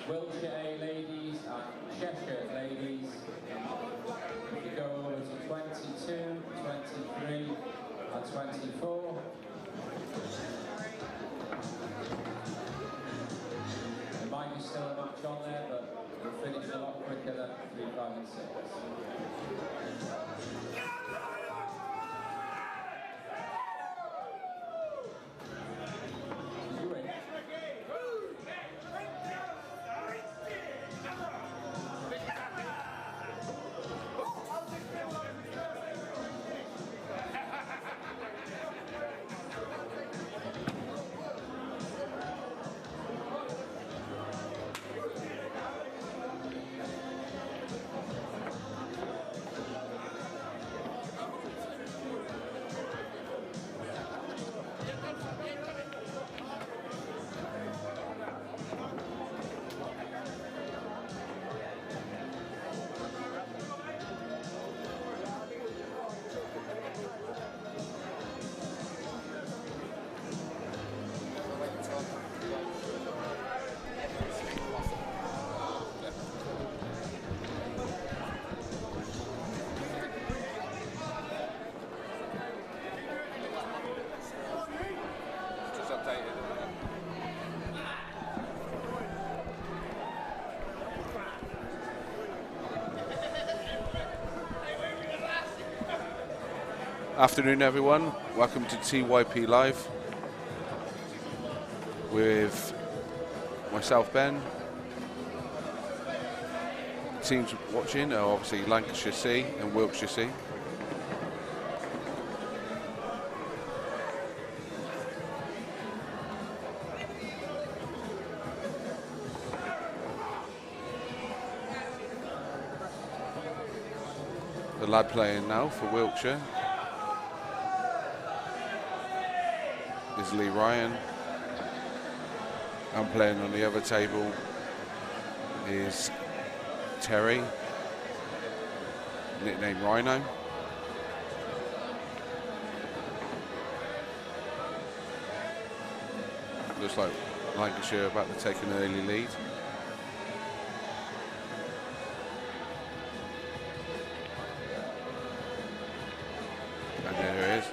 Wiltshire A ladies and Cheshire ladies. If you go over to 22, 23 and 24. There might be still a match on there, but we'll finish a lot quicker than 3, 5 and 6. Afternoon everyone, welcome to TYPLive with myself Ben. Teams watching are obviously Lancashire C and Wiltshire C. The lad playing now for Wiltshire is Lee Ryan, and playing on the other table is Terry, nicknamed Rhino. Looks like Lancashire about to take an early lead. And there it is.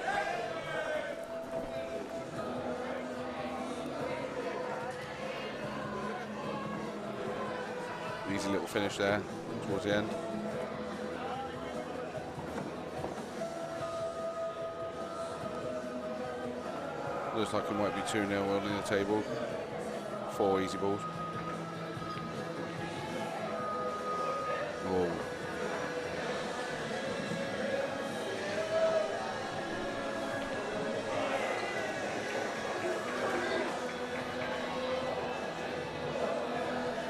Easy little finish there towards the end. Looks like it might be 2-0 on the table. 4 easy balls. Oh.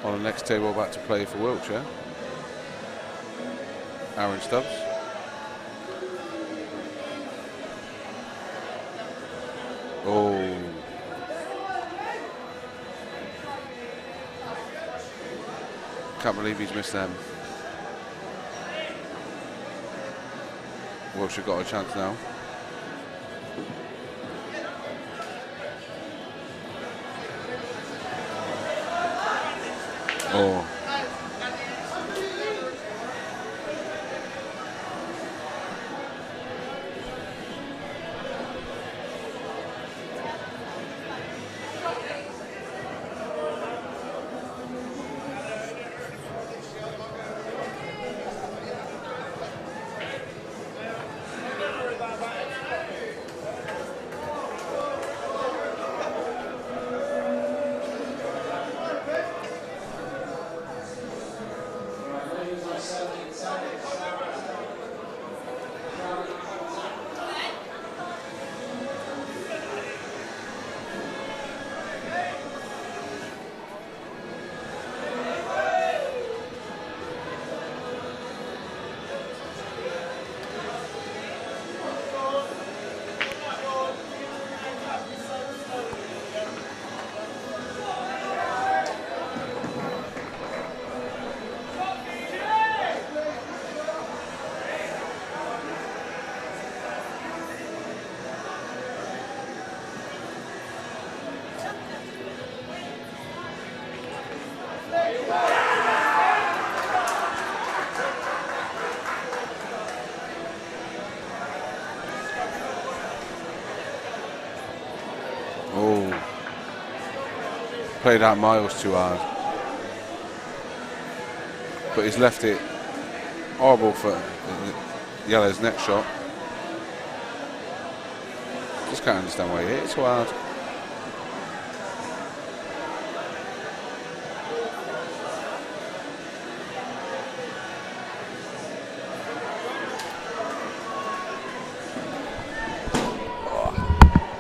On the next table, about to play for Wiltshire, Aaron Stubbs. Oh. Can't believe he's missed them. Wiltshire got a chance now. Oh. played out miles too hard. But he's left it horrible for Yellow's next shot. Just can't understand why he hit it so hard.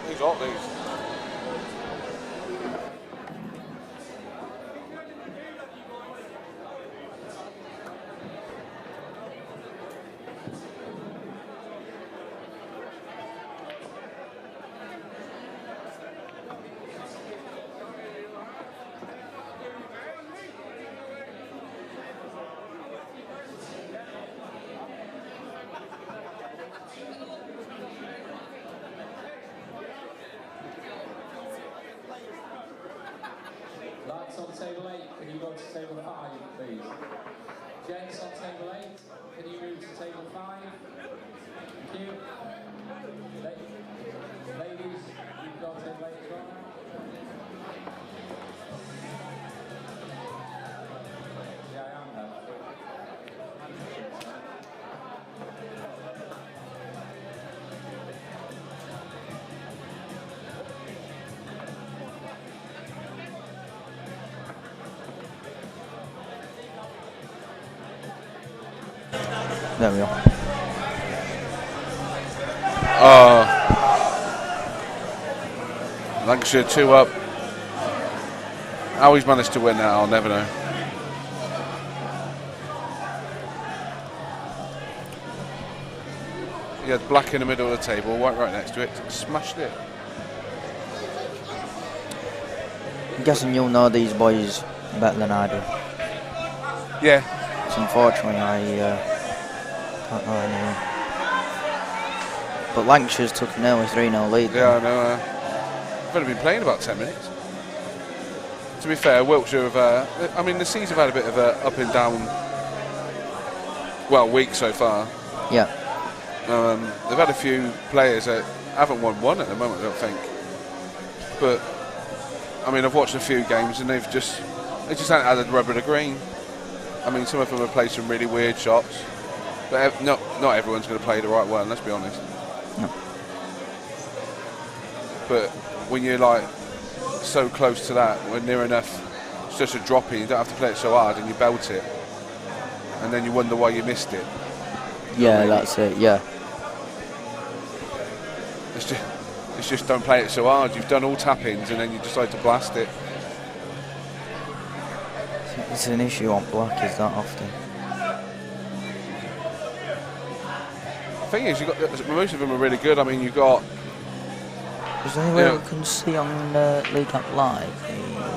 These hot, these. Lads on table 8, can you go to table 5, please? Gents on table 8, can you move to table 5? Thank you. Ladies, you've got table 8 as well now. Yeah, I am now. There we are. Lancashire 2 up. How he's managed to win that, I'll never know. He had black in the middle of the table, white right next to it, smashed it. I'm guessing you'll know these boys better than I do. Yeah. So unfortunately, I don't know anyone. But Lancashire's took an early 3-0 lead. Yeah, I know. I've only been playing about 10 minutes. To be fair, Wiltshire have, I mean, the Seas have had a bit of a up and down, well, week so far. Yeah. They've had a few players that haven't won one at the moment, I don't think. But, I mean, I've watched a few games and they just haven't had the rubber to green. I mean, some of them have played some really weird shots. But not everyone's going to play the right one, let's be honest. No. But when you're like so close to that, when near enough, it's just a drop in, you don't have to play it so hard and you belt it. And then you wonder why you missed it. Yeah, that's it, yeah. It's just don't play it so hard. You've done all tap-ins and then you decide to blast it. It's an issue on black, is that often. The thing is, most of them are really good. I mean, you've got... Is there anywhere you can see on TYPLive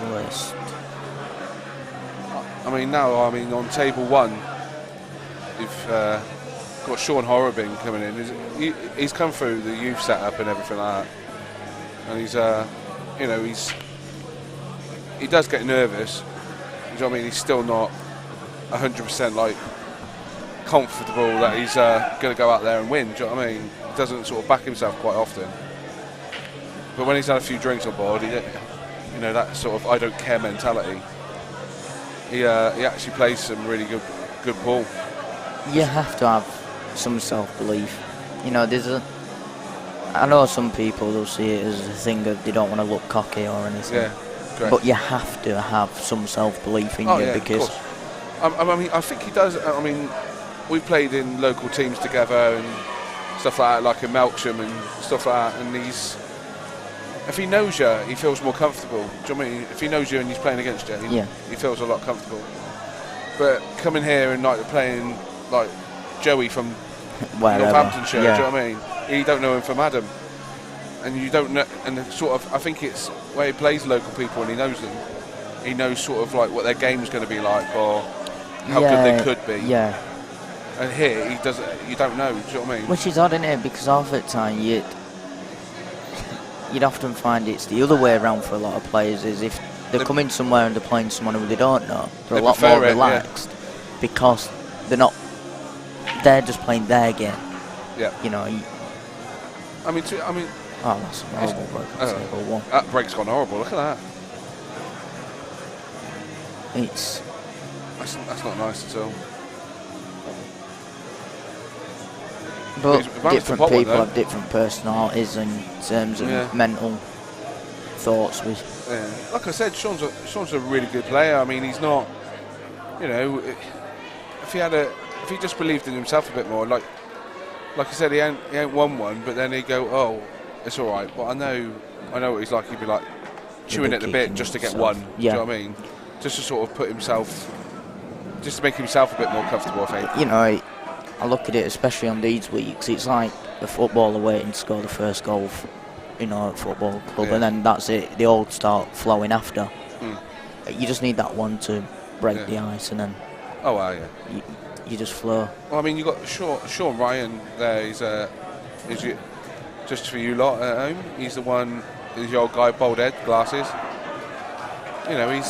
the list? I mean, on table 1, you've got Sean Horrobin coming in. He's come through the youth setup and everything like that. And he's, he does get nervous. You know what I mean? He's still not 100% like comfortable that he's going to go out there and win. Do you know what I mean? He doesn't sort of back himself quite often. But when he's had a few drinks on board, that sort of I don't care mentality. He actually plays some really good ball. You have to have some self-belief. I know some people will see it as a thing of they don't want to look cocky or anything. Yeah, great. But you have to have some self-belief in you because. I mean, I think he does. I mean, we played in local teams together and stuff like that, like in Melksham and stuff like that. And if he knows you, he feels more comfortable. Do you know what I mean? If he knows you and he's playing against you, he feels a lot comfortable. But coming here and like playing like Joey from Northamptonshire, do you know what I mean? You don't know him from Adam, and you don't know. And I think it's where he plays local people and he knows them. He knows sort of like what their game's going to be like or how good they could be. Yeah. And here he doesn't. You don't know. Do you know what I mean? Which is odd, isn't it? Because half the time you'd often find it's the other way around for a lot of players. Is if they're coming somewhere and they're playing someone who they don't know, they're a lot more relaxed because they're not. They're just playing their game. Yeah. I mean. Oh, that's a horrible break. That break's gone horrible. Look at that. It's that's not nice at all. But different people have different personalities in terms of mental thoughts. Like I said, Sean's a really good player. I mean, he's not, you know, if he just believed in himself a bit more, like I said, he ain't won one, but then he'd go, oh, it's all right. But I know what he's like. He'd be like chewing at the bit just to get one. Yeah. Do you know what I mean? Just to sort of just to make himself a bit more comfortable, I think. You know, I look at it, especially on these weeks, it's like a footballer waiting to score the first goal, at a football club, and then that's it. They all start flowing after. You just need that one to break the ice, and then you just flow. Well, I mean, you got Sean Ryan there. He's just for you lot at home. He's the one. He's the old guy, bald head, glasses. You know,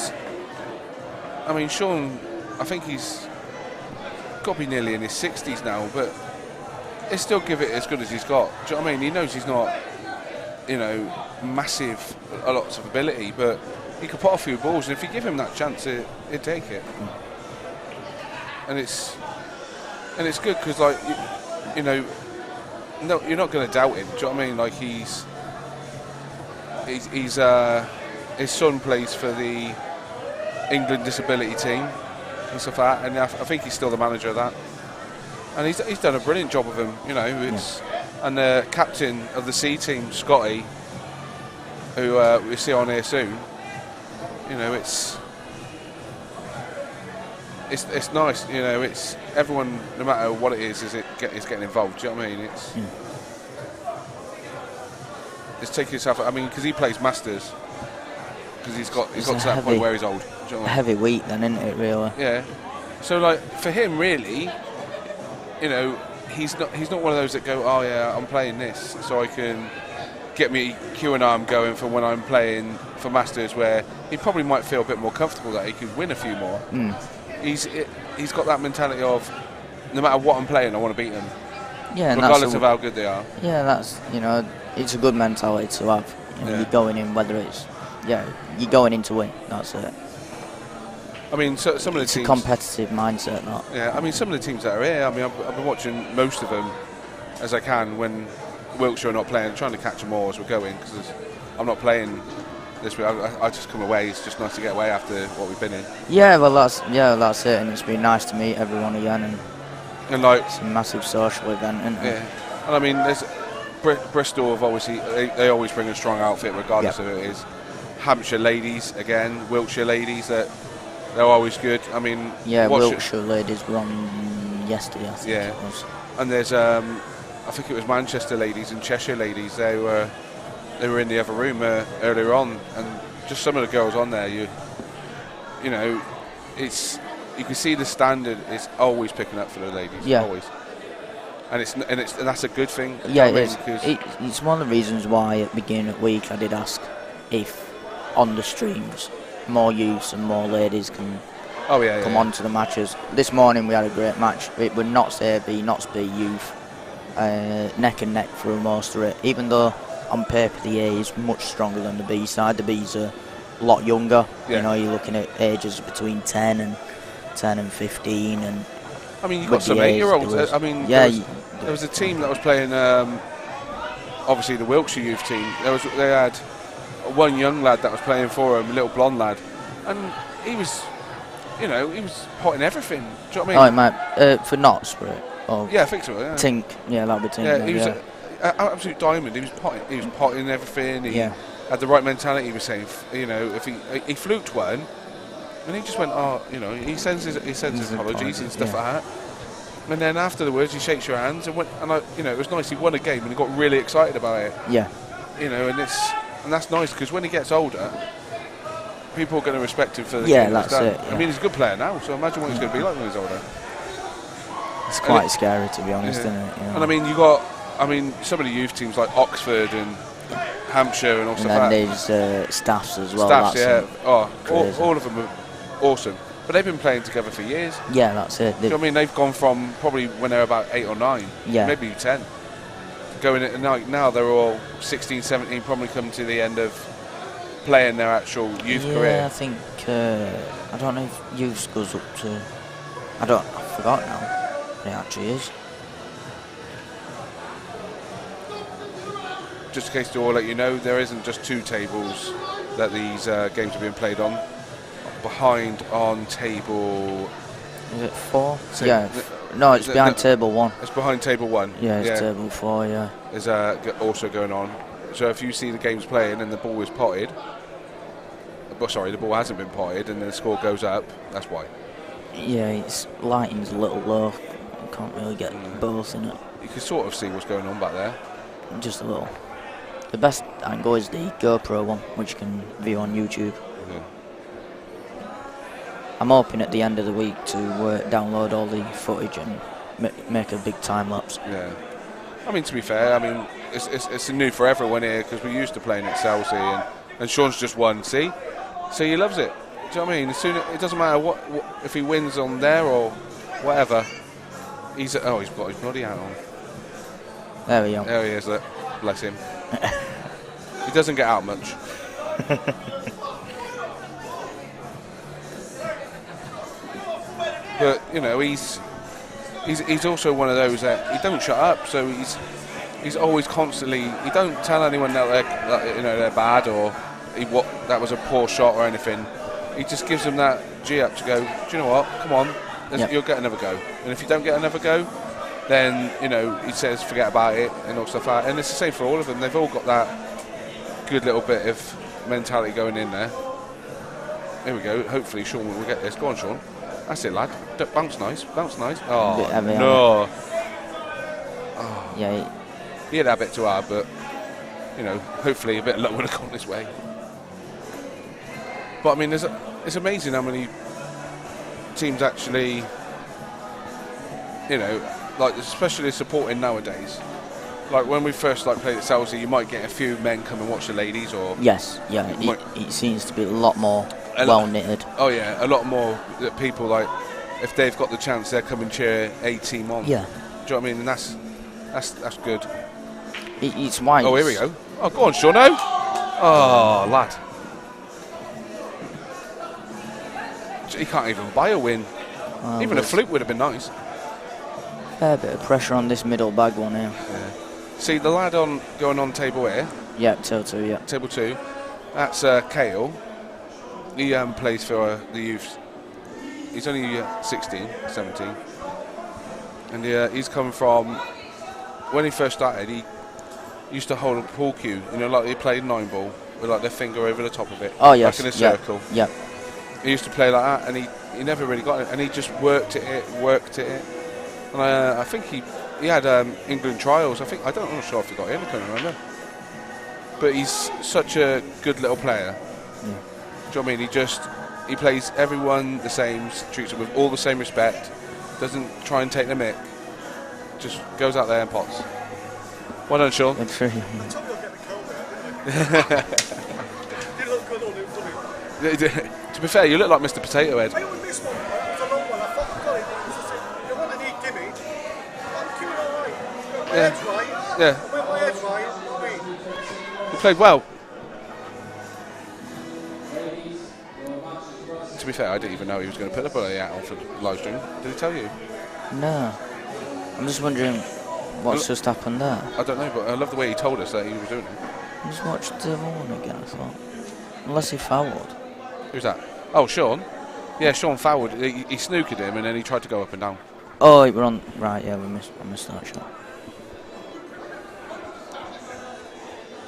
Sean, I think he's got to be nearly in his 60s now, but he'll still give it as good as he's got. Do you know what I mean? He knows he's not, you know, massive, lots of ability, but he could put a few balls, and if you give him that chance, he'd take it. And it's good because, like, you know, no, you're not going to doubt him. Do you know what I mean? Like, he's his son plays for the England disability team and stuff like that, and I think he's still the manager of that. And he's done a brilliant job of him, you know. And the captain of the C team, Scotty, who we see on here soon. You know, it's nice. You know, it's everyone, no matter what it is getting involved. Do you know what I mean? It's taking yourself. I mean, because he plays Masters, because he's got to that point where he's old. Do you know what I mean? Heavy weight, then, isn't it? Really. Yeah. So, like, for him, really, you know, he's not one of those that go, oh yeah, I'm playing this, so I can get me Q and arm going for when I'm playing for Masters, where he probably might feel a bit more comfortable that he could win a few more. He's got that mentality of, no matter what I'm playing, I want to beat them. Yeah, regardless of how good they are. Yeah, that's, you know, it's a good mentality to have. You know, you're going in, whether it's, you're going in to win. That's it. I mean, so some of the teams. It's a competitive mindset, not. Yeah, I mean, some of the teams that are here, I mean, I've been watching most of them as I can when Wiltshire are not playing, trying to catch them all as we're going, because I'm not playing this week. I just come away. It's just nice to get away after what we've been in. Yeah, well, that's it, and it's been nice to meet everyone again, and like it's a massive social event, isn't it? Yeah, and I mean, there's Bristol have obviously they always bring a strong outfit regardless of who it is. Hampshire ladies again, Wiltshire ladies that. They're always good. I mean, Wiltshire ladies were on yesterday, I think it was. And there's, I think it was Manchester ladies and Cheshire ladies. They were in the other room earlier on, and just some of the girls on there. You know, you can see the standard is always picking up for the ladies. Yeah. Always. And that's a good thing. Yeah, it is. It's one of the reasons why at the beginning of the week I did ask if on the streams more youths and more ladies can come on to the matches. This morning we had a great match. It was Notts A, B, Notts B youth, neck and neck for most of it. Even though on paper the A is much stronger than the B side, the B's are a lot younger. You know, you're looking at ages between 10 and 15. And I mean, you've got some 8-year-olds. I mean, there was a team that was playing. Obviously, the Wiltshire youth team. They had one young lad that was playing for him, a little blonde lad, and he was potting everything. Do you know what I mean? Oh, mate, for Notts, I think so. Yeah. Tink, that'll be Tink. Yeah, he was an absolute diamond. He was potting everything. He had the right mentality. He was saying, you know, if he fluked one, and he just went, he sends his apologies and stuff like that. And then afterwards, he shakes your hands and it was nice. He won a game and he got really excited about it. Yeah. You know, and that's nice because when he gets older, people are going to respect him for the game. That's it. Yeah. I mean, he's a good player now, so imagine what he's going to be like when he's older. It's quite scary, to be honest, isn't it? And I mean, some of the youth teams like Oxford and Hampshire and all stuff like that. And then there's Staffs as well. All of them are awesome. But they've been playing together for years. Yeah, that's it. Do you know what I mean? They've gone from probably when they were about 8 or 9, maybe 10. Going in, now they're all 16, 17, probably come to the end of playing their actual youth career. Yeah, I think I don't know if youth goes up to. I forgot now. It actually is. Just in case to all let you know, there isn't just 2 tables that these games are being played on. Behind on table. Is it 4? Yeah. No, it's behind table 1. It's behind table 1. Yeah, it's table 4. Yeah. Is also going on. So if you see the games playing and the ball is potted, the ball hasn't been potted and the score goes up, that's why. Yeah, its lighting's a little low. You can't really get both in it. You can sort of see what's going on back there. Just a little. The best angle is the GoPro one, which you can view on YouTube. I'm hoping at the end of the week to download all the footage and make a big time lapse. Yeah. I mean, to be fair, I mean, it's new for everyone here because we're used to playing at Chelsea and Sean's just won, see? So he loves it. Do you know what I mean? It doesn't matter what if he wins on there or whatever. He's got his bloody hat on. There we go. There he is, look. Bless him. He doesn't get out much. But you know, he's also one of those that he don't shut up. So he's always constantly. He don't tell anyone that they're bad or that was a poor shot or anything. He just gives them that G up to go. Do you know what? Come on, you'll get another go. And if you don't get another go, then he says forget about it and all stuff like that. And it's the same for all of them. They've all got that good little bit of mentality going in there. Here we go. Hopefully Sean will get this. Go on, Sean. That's it, lad. Bounce nice. Oh, no. Oh. Yeah. He had that bit too hard, but, hopefully a bit of luck would have gone this way. But, I mean, it's amazing how many teams actually, especially supporting nowadays. Like, when we first played at Chelsea, you might get a few men come and watch the ladies, or... Yes, yeah. It seems to be a lot more well-knitted. Oh, yeah, a lot more that people, if they've got the chance, they'll come and cheer a team on. Yeah. Do you know what I mean? And that's good. It's why... Oh, here we go. Oh, go on, Shauno. Oh, lad. He can't even buy a win. Even a fluke would have been nice. Fair bit of pressure on this middle bag one here. Yeah. See, the lad going on table here. Yeah, table 2, yeah. Table 2. That's Kale. He plays for the youth. He's only 16, 17. And he's come from... When he first started, he used to hold a pool cue. He played 9-ball with their finger over the top of it. Oh, yes. Like in a circle. Yeah. He used to play like that, and he never really got it. And he just worked at it. And I think he had England trials. I'm not sure if he got in. I can't remember. But he's such a good little player. Yeah. Do you know what I mean? He plays everyone the same, treats them with all the same respect. Doesn't try and take the mick. Just goes out there and pots. Well done, Sean. Good for you. To be fair, you look like Mr. Potato Head. Yeah. You played well. To be fair, I didn't even know he was going to put the bloody hat on for the live stream. Did he tell you? No. I'm just wondering what's just happened there. I don't know, but I love the way he told us that he was doing it. I just watched the one again, I thought. Unless he fouled. Who's that? Oh, Sean. Yeah, Sean fouled. He snookered him and then he tried to go up and down. Oh, we're on. Right, yeah, I missed that shot.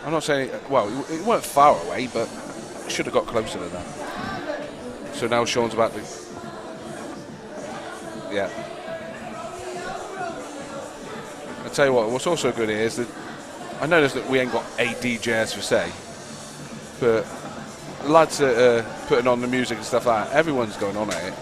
I'm not saying, well, it weren't far away, but should have got closer than that. So now Sean's about to, yeah. I'll tell you what's also good here is that I noticed that we ain't got a DJs for say, but the lads that are putting on the music and stuff like that, everyone's going on at it.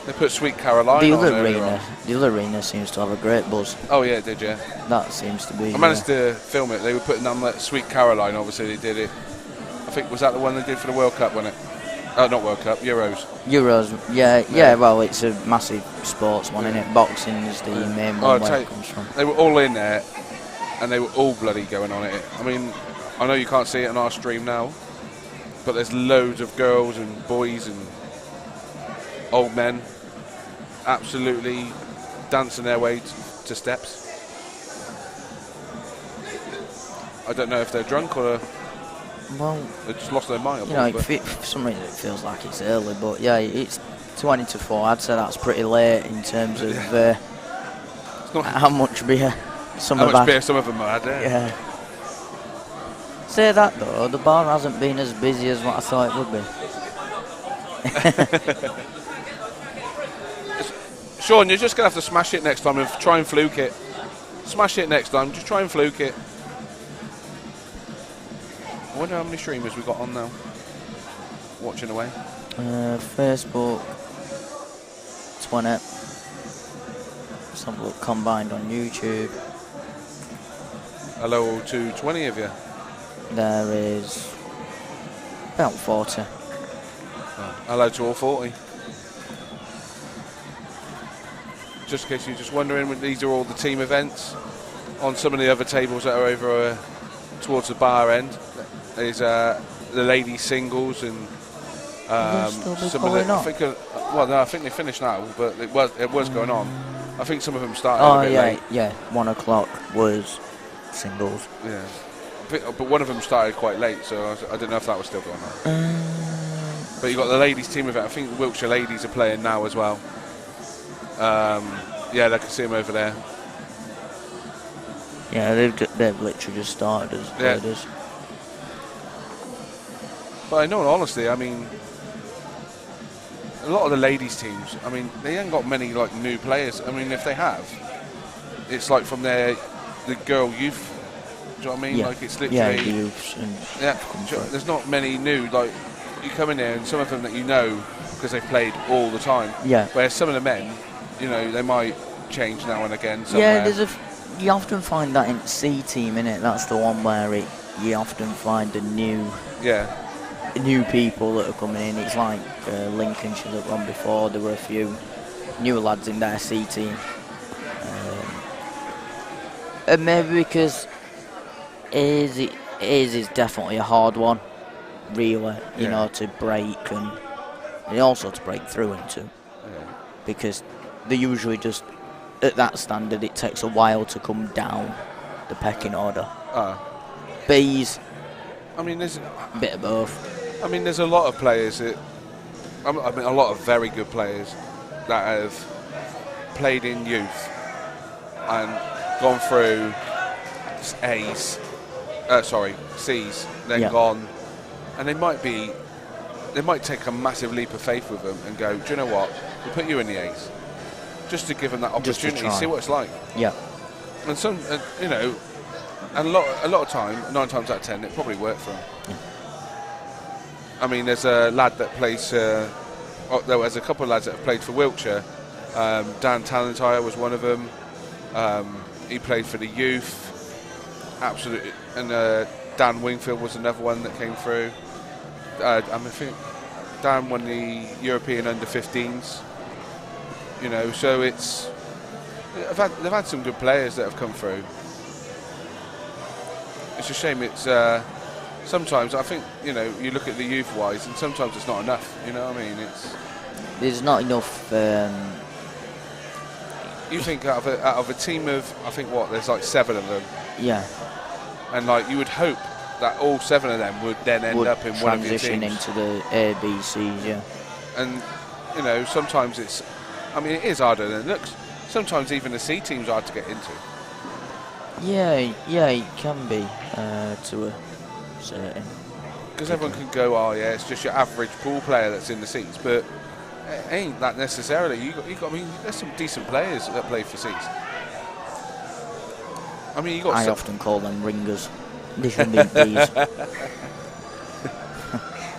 They put Sweet Caroline the on other arena seems to have a great buzz. Oh yeah, did you? That seems to be. I managed to film it. They were putting on that Sweet Caroline. Obviously, they did it. I think was that the one they did for the World Cup, wasn't it? Not World Cup, Euros. Yeah. Well, it's a massive sports one, isn't it? Boxing is the main one where it comes from. They were all in there, and they were all bloody going on at it. I mean, I know you can't see it on our stream now, but there's loads of girls and boys and old men absolutely dancing their way to steps. I don't know if they're drunk or they just lost their mind. For some reason it feels like it's early, but yeah, it's 20 to 4. I'd say that's pretty late in terms of how much beer some of them have had. Yeah. Say that though, the bar hasn't been as busy as what I thought it would be. Sean, you're just going to have to smash it next time and try and fluke it. Smash it next time, just try and fluke it. I wonder how many streamers we got on now, watching away. Facebook, 20. Let's have a look combined on YouTube. Hello to 20 of you. There is about 40. Hello to all 40. Just in case you're just wondering, these are all the team events. On some of the other tables that are over towards the bar end, there's the ladies singles and some of the. I think they finished now, but it was going on. I think some of them started a bit late. Yeah, 1 o'clock was singles. Yeah, but one of them started quite late, so I don't know if that was still going on. But you got the ladies team event. I think the Wiltshire ladies are playing now as well. Yeah, I can see them over there. Yeah, they've literally just started as ladies. But in all honesty, I mean, a lot of the ladies teams, I mean, they ain't got many like new players. I mean, if they have, it's like from the girl youth. Do you know what I mean? Yeah. Like it's literally the youths and there's not many new. Like you come in there and some of them that you know because they've played all the time. Yeah. Whereas some of the men, you know, they might change now and again somewhere. Yeah, you often find that in C team, innit? That's the one where you often find the new people that are coming in. It's like Lincolnshire that won before. There were a few new lads in their C team. And maybe because it is definitely a hard one, really, you know, to break and also to break through into. Because they usually just, at that standard, it takes a while to come down the pecking order. B's, I mean, there's a bit of both. I mean, there's a lot of players that, I mean, a lot of very good players that have played in youth and gone through C's, then gone, and they might take a massive leap of faith with them and go, do you know what, we'll put you in the A's, just to give them that opportunity, see what it's like. Yeah. And some, you know, and a lot of time, 9 times out of 10, it probably worked for them. Yeah. I mean, there's a lad that plays. There was a couple of lads that have played for Wiltshire. Dan Talentire was one of them. He played for the youth. Absolutely, and Dan Wingfield was another one that came through. I think Dan won the European under-15s. You know, so it's they've had some good players that have come through. It's a shame. It's sometimes I think, you know, you look at the youth wise, and sometimes it's not enough. You know what I mean? There's not enough. You think out of a team of, I think there's like 7 of them. Yeah. And like you would hope that all 7 of them would then end up in one of your teams. Transition into the A, B, C's, yeah. And you know, sometimes it's, I mean, it is harder than it looks. Sometimes even the C team's hard to get into. Yeah, it can be to a certain. Because everyone can go, oh yeah, it's just your average pool player that's in the C's, but it ain't that necessarily. You got. I mean, there's some decent players that play for C's. I mean, I often call them ringers. They should be B's.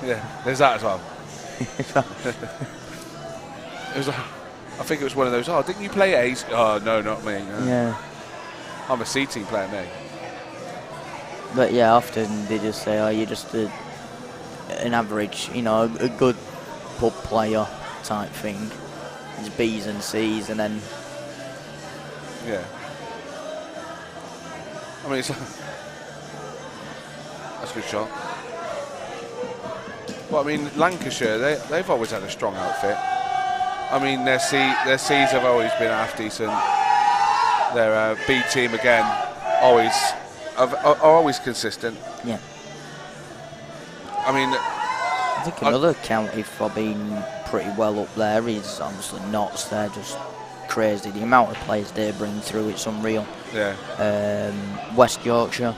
Yeah, there's that as well. It was like, I think it was one of those. Oh, didn't you play A's? Oh no, not me. Yeah. I'm a C team player, mate. But yeah, often they just say, "Oh, you're just an average, you know, a good pub player type thing." It's B's and C's, and then yeah. I mean, that's a good shot. But I mean, Lancashire, they've always had a strong outfit. I mean, their C's have always been half decent. Their B team again, are always consistent. Yeah. I mean, I think another county for being pretty well up there is obviously Notts. They're just crazy. The amount of players they bring through, it's unreal. Yeah. West Yorkshire.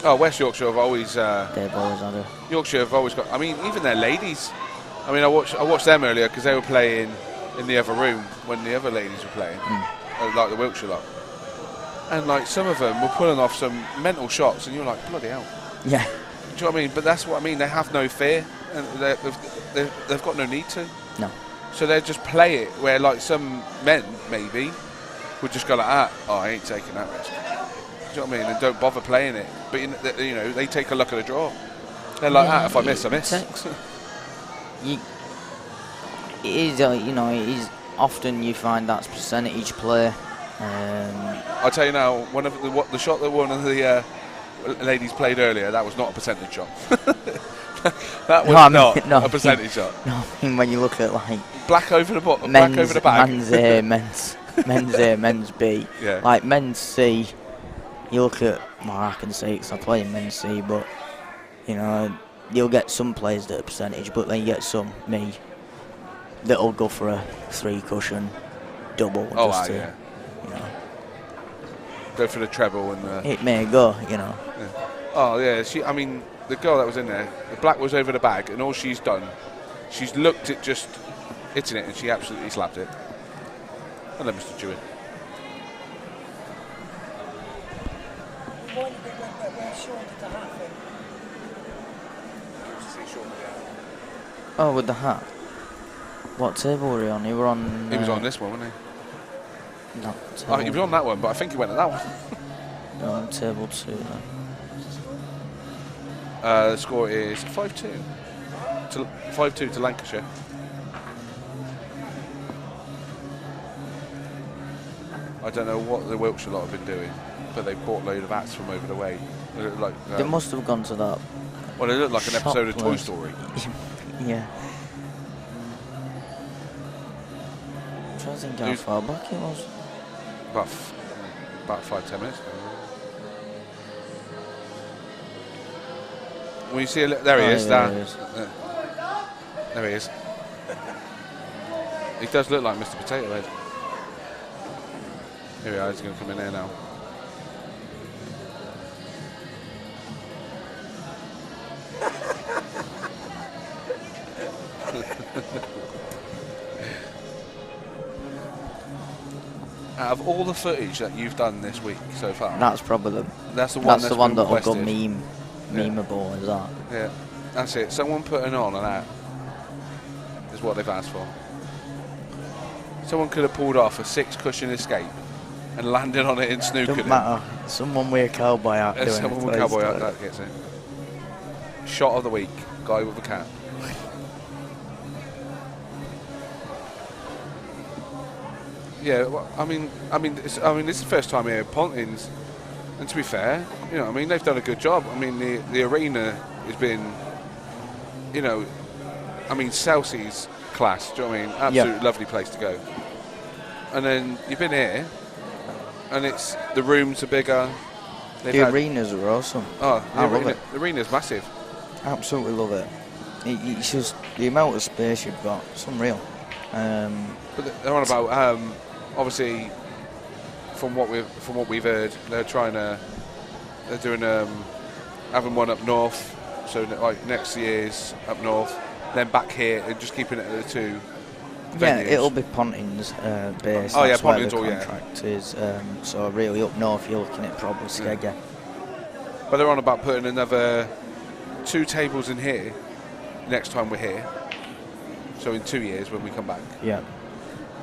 Oh, West Yorkshire have always. They've always had a. Yorkshire have always got. I mean, even their ladies. I mean, I watched them earlier because they were playing in the other room when the other ladies were playing, like the Wiltshire lot. And like some of them were pulling off some mental shots, and you're like, bloody hell. Yeah. Do you know what I mean? But that's what I mean. They have no fear, and they've got no need to. No. So they just play it where like some men maybe would just go like that. Oh, I ain't taking that risk. Do you know what I mean? And don't bother playing it. But you know, they take a look at the draw. They're like, if I miss, I miss. It is, you know, it is often you find that's percentage play. I'll tell you now, the shot that one of the ladies played earlier, that was not a percentage shot. That was not a percentage shot. No, I mean when you look at like black over the bottom, black over the bag. Men's A, men's A, men's B. Yeah. Like men's C, you look at, well, I can say because I play in men's C, but you know, you'll get some players that are percentage, but then you get some, me, that'll go for a 3 cushion double. Oh, just to, yeah. You know. Go for the treble and it may go, you know. Yeah. Oh yeah, I mean, the girl that was in there, the black was over the bag, and all she's done, she's looked at just hitting it, and she absolutely slapped it. Hello, Mr. Jewett. Oh, with the hat. What table were he on? He were on. He was on this one, wasn't he? No. Oh, he was on that one, but I think he went at that one. No, on table 2 then. The score is 5-2 to Lancashire. I don't know what the Wiltshire lot have been doing, but they bought a load of hats from over the way. They must have gone to that. Well, it looked like an episode of Toy Story. Yeah. I'm trying to think how far back it was. About 5-10 minutes. When you see there he is. There he is. He does look like Mr. Potato Head. Here we are. He's going to come in here now. Out of all the footage that you've done this week so far, that's probably the one that'll go memeable, is that? Yeah, that's it. Someone putting on an hat is what they've asked for. Someone could have pulled off a 6-cushion escape and landed on it in snooker. Doesn't matter. Someone with a cowboy hat. Someone with a cowboy hat that gets it. Shot of the week, guy with a cat. Yeah, well, I mean, this is the first time here at Pontins, and to be fair, you know, I mean, they've done a good job. I mean, the arena has been, you know, I mean, Chelsea's class. Do you know what I mean? Absolute lovely place to go. And then you've been here, and the rooms are bigger. The arenas are awesome. Oh, I love it. The arena's massive. Absolutely love it. It's just the amount of space you've got. It's unreal. But they're on about obviously from what we've heard, they're doing having one up north, so like next year's up north, then back here, and just keeping it at the 2 venues. Yeah, it'll be Pontins based. Oh yeah, Pontins. The contract is. So really up north, you're looking at probably Skeggy. Yeah. But they're on about putting another 2 tables in here next time we're here. So in 2 years when we come back. Yeah.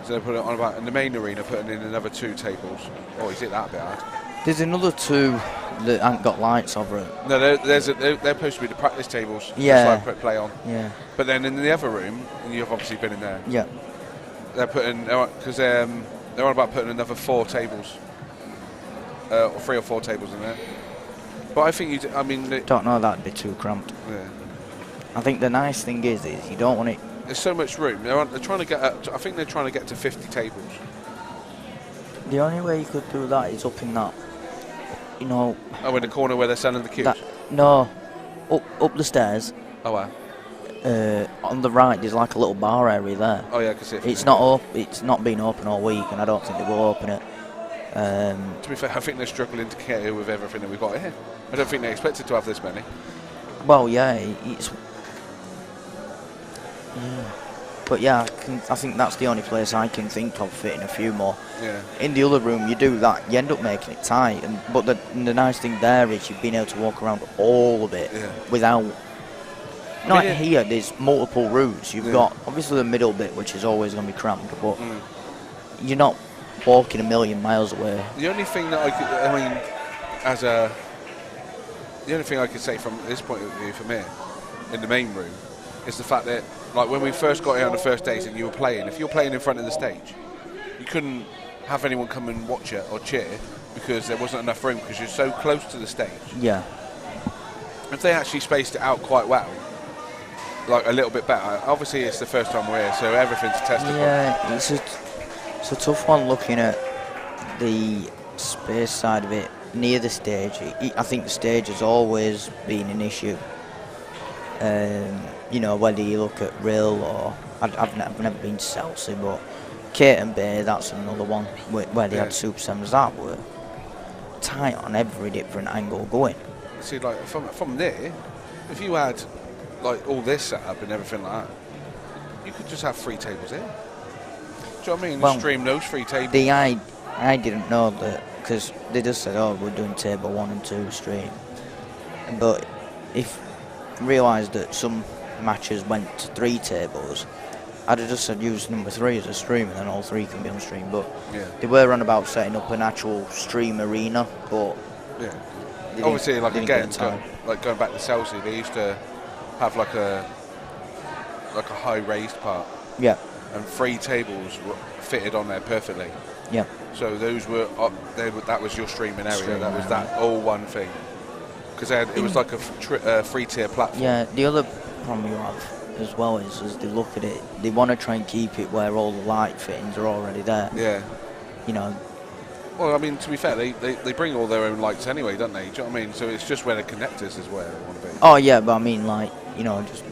So they put it on about in the main arena, putting in another 2 tables. Oh, he's hit that a bit hard. There's another 2 that haven't got lights over it. No, they're supposed to be the practice tables. Yeah. Just like play on. Yeah. But then in the other room, and you've obviously been in there. Yeah. They're putting because they're on about putting another 4 tables, or 3 or 4 tables in there. But I think don't know, that'd be too cramped. Yeah. I think the nice thing is you don't want it. There's so much room. They're trying to get up. I think they're trying to get to 50 tables. The only way you could do that is up in that, you know. Oh, in the corner where they're selling the queues? No, up the stairs. Oh, wow. On the right, there's like a little bar area there. Oh, yeah, I can see it. It's not been open all week, and I don't think they will open it. To be fair, I think they're struggling to get here with everything that we've got here. I don't think they expected to have this many. Well, yeah, it's. Yeah. But yeah, I think that's the only place I can think of fitting a few more. Yeah. In the other room, you do that, you end up making it tight. But the nice thing there is you've been able to walk around all of it without. Not here, there's multiple routes. You've got obviously the middle bit, which is always going to be cramped, but you're not walking a million miles away. The only thing that the only thing I could say from this point of view from here, in the main room, is the fact that, like, when we first got here on the first days and you were playing, if you were playing in front of the stage, you couldn't have anyone come and watch it or cheer because there wasn't enough room because you're so close to the stage. Yeah. If they actually spaced it out quite well, like a little bit better, obviously it's the first time we're here, so everything's tested. Yeah, it's a tough one looking at the space side of it near the stage. I think the stage has always been an issue. You know, whether you look at Rill or I've never been to Chelsea, but Kate and Bay, that's another one where they had Super 7s that were tight on every different angle going. See, like from there, if you had like all this set up and everything like that, you could just have 3 tables here. Do you know what I mean? Well, stream those 3 tables. I didn't know that because they just said, oh, we're doing table 1 and 2 stream. But if realised that some matches went to 3 tables, I'd have just said use number 3 as a stream and then all 3 can be on stream. But they were on about setting up an actual stream arena, but obviously, like again, going back to Chelsea, they used to have like a high raised part. Yeah. And 3 tables fitted on there perfectly. Yeah. So those were that was your streaming area. That was that all one thing. Because it was like a 3-tier platform. Yeah. The other problem you have as well is they look at it. They want to try and keep it where all the light fittings are already there. Yeah. You know. Well, I mean, to be fair, they bring all their own lights anyway, don't they? Do you know what I mean? So it's just where the connectors is where they want to be. Oh yeah, but I mean, like, you know, just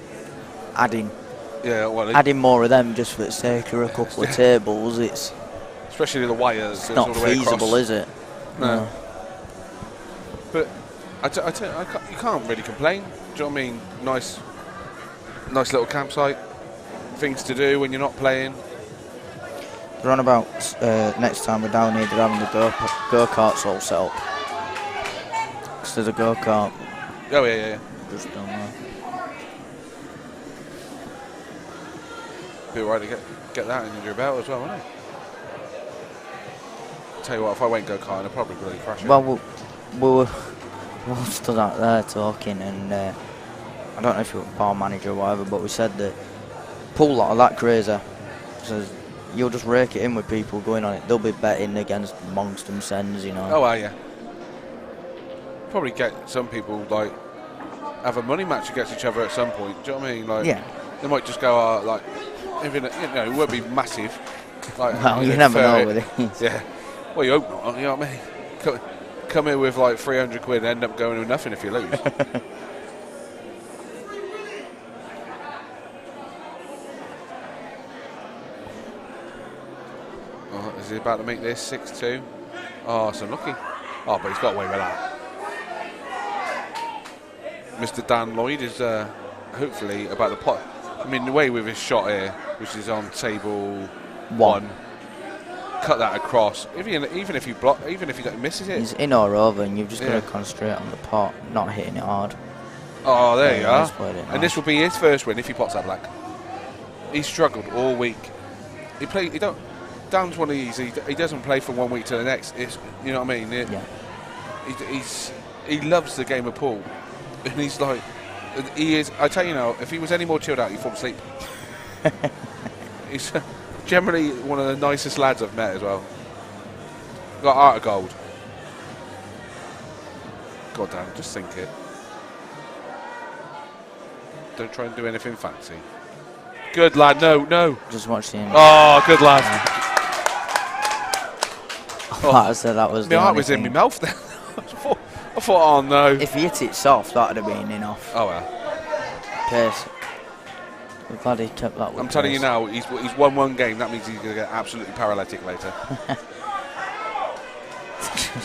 adding. Yeah, well, adding more of them just for the sake of a couple of tables, it's especially the wires. It's not feasible, is it? No. But you can't really complain. Do you know what I mean? Nice little campsite, things to do when you're not playing. They're on about next time we're down here, they're having the go-karts all set up. Because there's a go-kart. Oh yeah. Just down there. Be alright to get that under your belt as well, wouldn't it? Tell you what, if I went go-karting, I'd probably really crash it. Well, we stood out there talking, and I don't know if you were bar manager or whatever, but we said that pool lot of that crazy. So you'll just rake it in with people going on it. They'll be betting against amongst themselves, you know. Oh, yeah. Probably get some people like have a money match against each other at some point. Do you know what I mean? Like, they might just go like. Even, you know, it won't be massive. Like, well, you never know with it. Yeah. Well, you hope not, you know what I mean? Come here with like 300 quid and end up going with nothing if you lose. Oh, is he about to make this 6-2? Oh, it's unlucky. Oh, but he's got away with that. Mr. Dan Lloyd is hopefully about the pot. I mean, the way with his shot here, which is on table 1, cut that across. Even if he misses it, he's in or over, and you've just got to concentrate on the pot, not hitting it hard. Oh, there you are. And this will be his first win if he pots that black. He struggled all week. Dan's one of these. He doesn't play from one week to the next. You know what I mean? He loves the game of pool, and he's like. He is. I tell you now, if he was any more chilled out, he'd fall asleep. He's generally one of the nicest lads I've met as well. Got heart of gold. God damn, just sink it. Don't try and do anything fancy. Good lad. No. Just watch the end. Oh, good lad. I said that was. My heart was in my mouth then. I thought, oh no. If he hit it soft, that'd have been enough. Oh well. Pace. We're glad he took that. I'm telling you now, he's won one game. That means he's going to get absolutely paralytic later.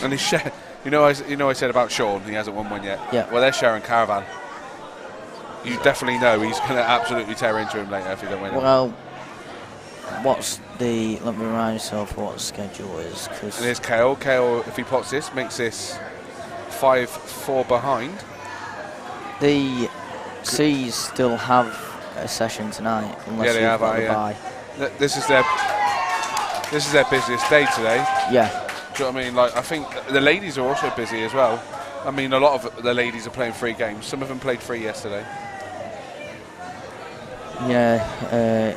And he's I said about Sean, he hasn't won one yet. Yeah. Well, they're sharing caravan. You definitely know he's going to absolutely tear into him later if he don't win. Well, let me remind myself what the schedule is. And here's Kale. Kale, if he pots this, makes this 5-4 behind. The C's still have a session tonight, unless they have. Bye. This is their busiest day today. Yeah. Do you know what I mean? Like, I think the ladies are also busy as well. I mean, a lot of the ladies are playing 3 games. Some of them played 3 yesterday. Yeah,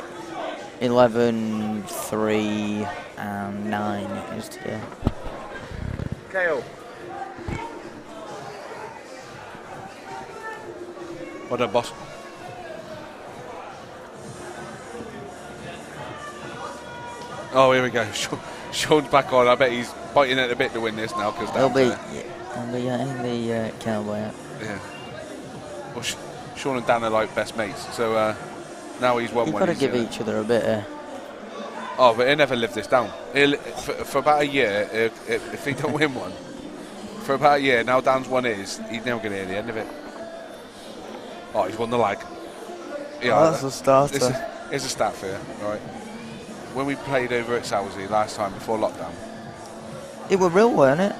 11, 3, and 9 is today. Kale. Well done, boss. Oh, here we go. Sean's back on. I bet he's biting at a bit to win this now because he'll be in the cowboy. Yeah. Well, Sean and Dan are like best mates, so now he's won one. You've got to give each other a bit of... Oh, but he'll never live this down. For about a year, if he don't win one, for about a year, now Dan's won his, he's never going to hear the end of it. Oh, he's won the lag. Yeah, that's a starter. Here's a stat for you, right? When we played over at Southsea last time before lockdown. It was real, weren't it?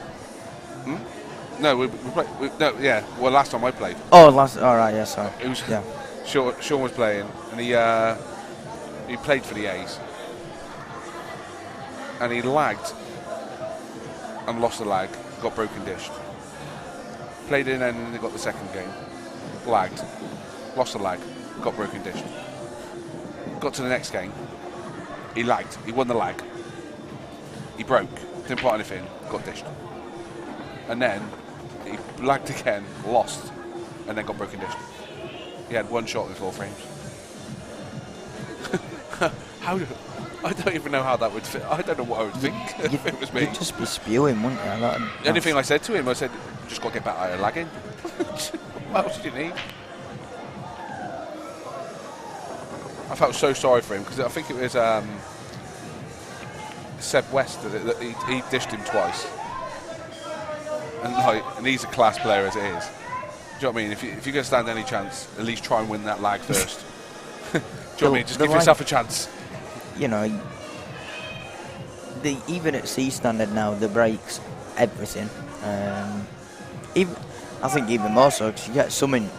No, we played. Yeah. Well, last time I played. Oh, all right, yeah, sorry. It was. Yeah. Sean was playing, and he played for the A's, and he lagged and lost the lag, got broken dished. Played in, and then they got the second game. Lagged, lost the lag, got broken dished. Got to the next game. He lagged. He won the lag. He broke. Didn't put anything. Got dished. And then he lagged again, lost, and then got broken dished. He had 1 shot in 4 frames. I don't even know how that would fit. I don't know what I would think if it was me. You'd just be spewing, wouldn't you? The only thing I said to him, I said, just got to get better at lagging. What else do you need? I felt so sorry for him because I think it was Seb West that he dished him twice, and he's a class player as it is. Do you know what I mean? If you're going to stand any chance, at least try and win that lag first. Do you know what I mean? Just give yourself a chance. You know, even at C standard now, the breaks everything. I think even more so because you get some in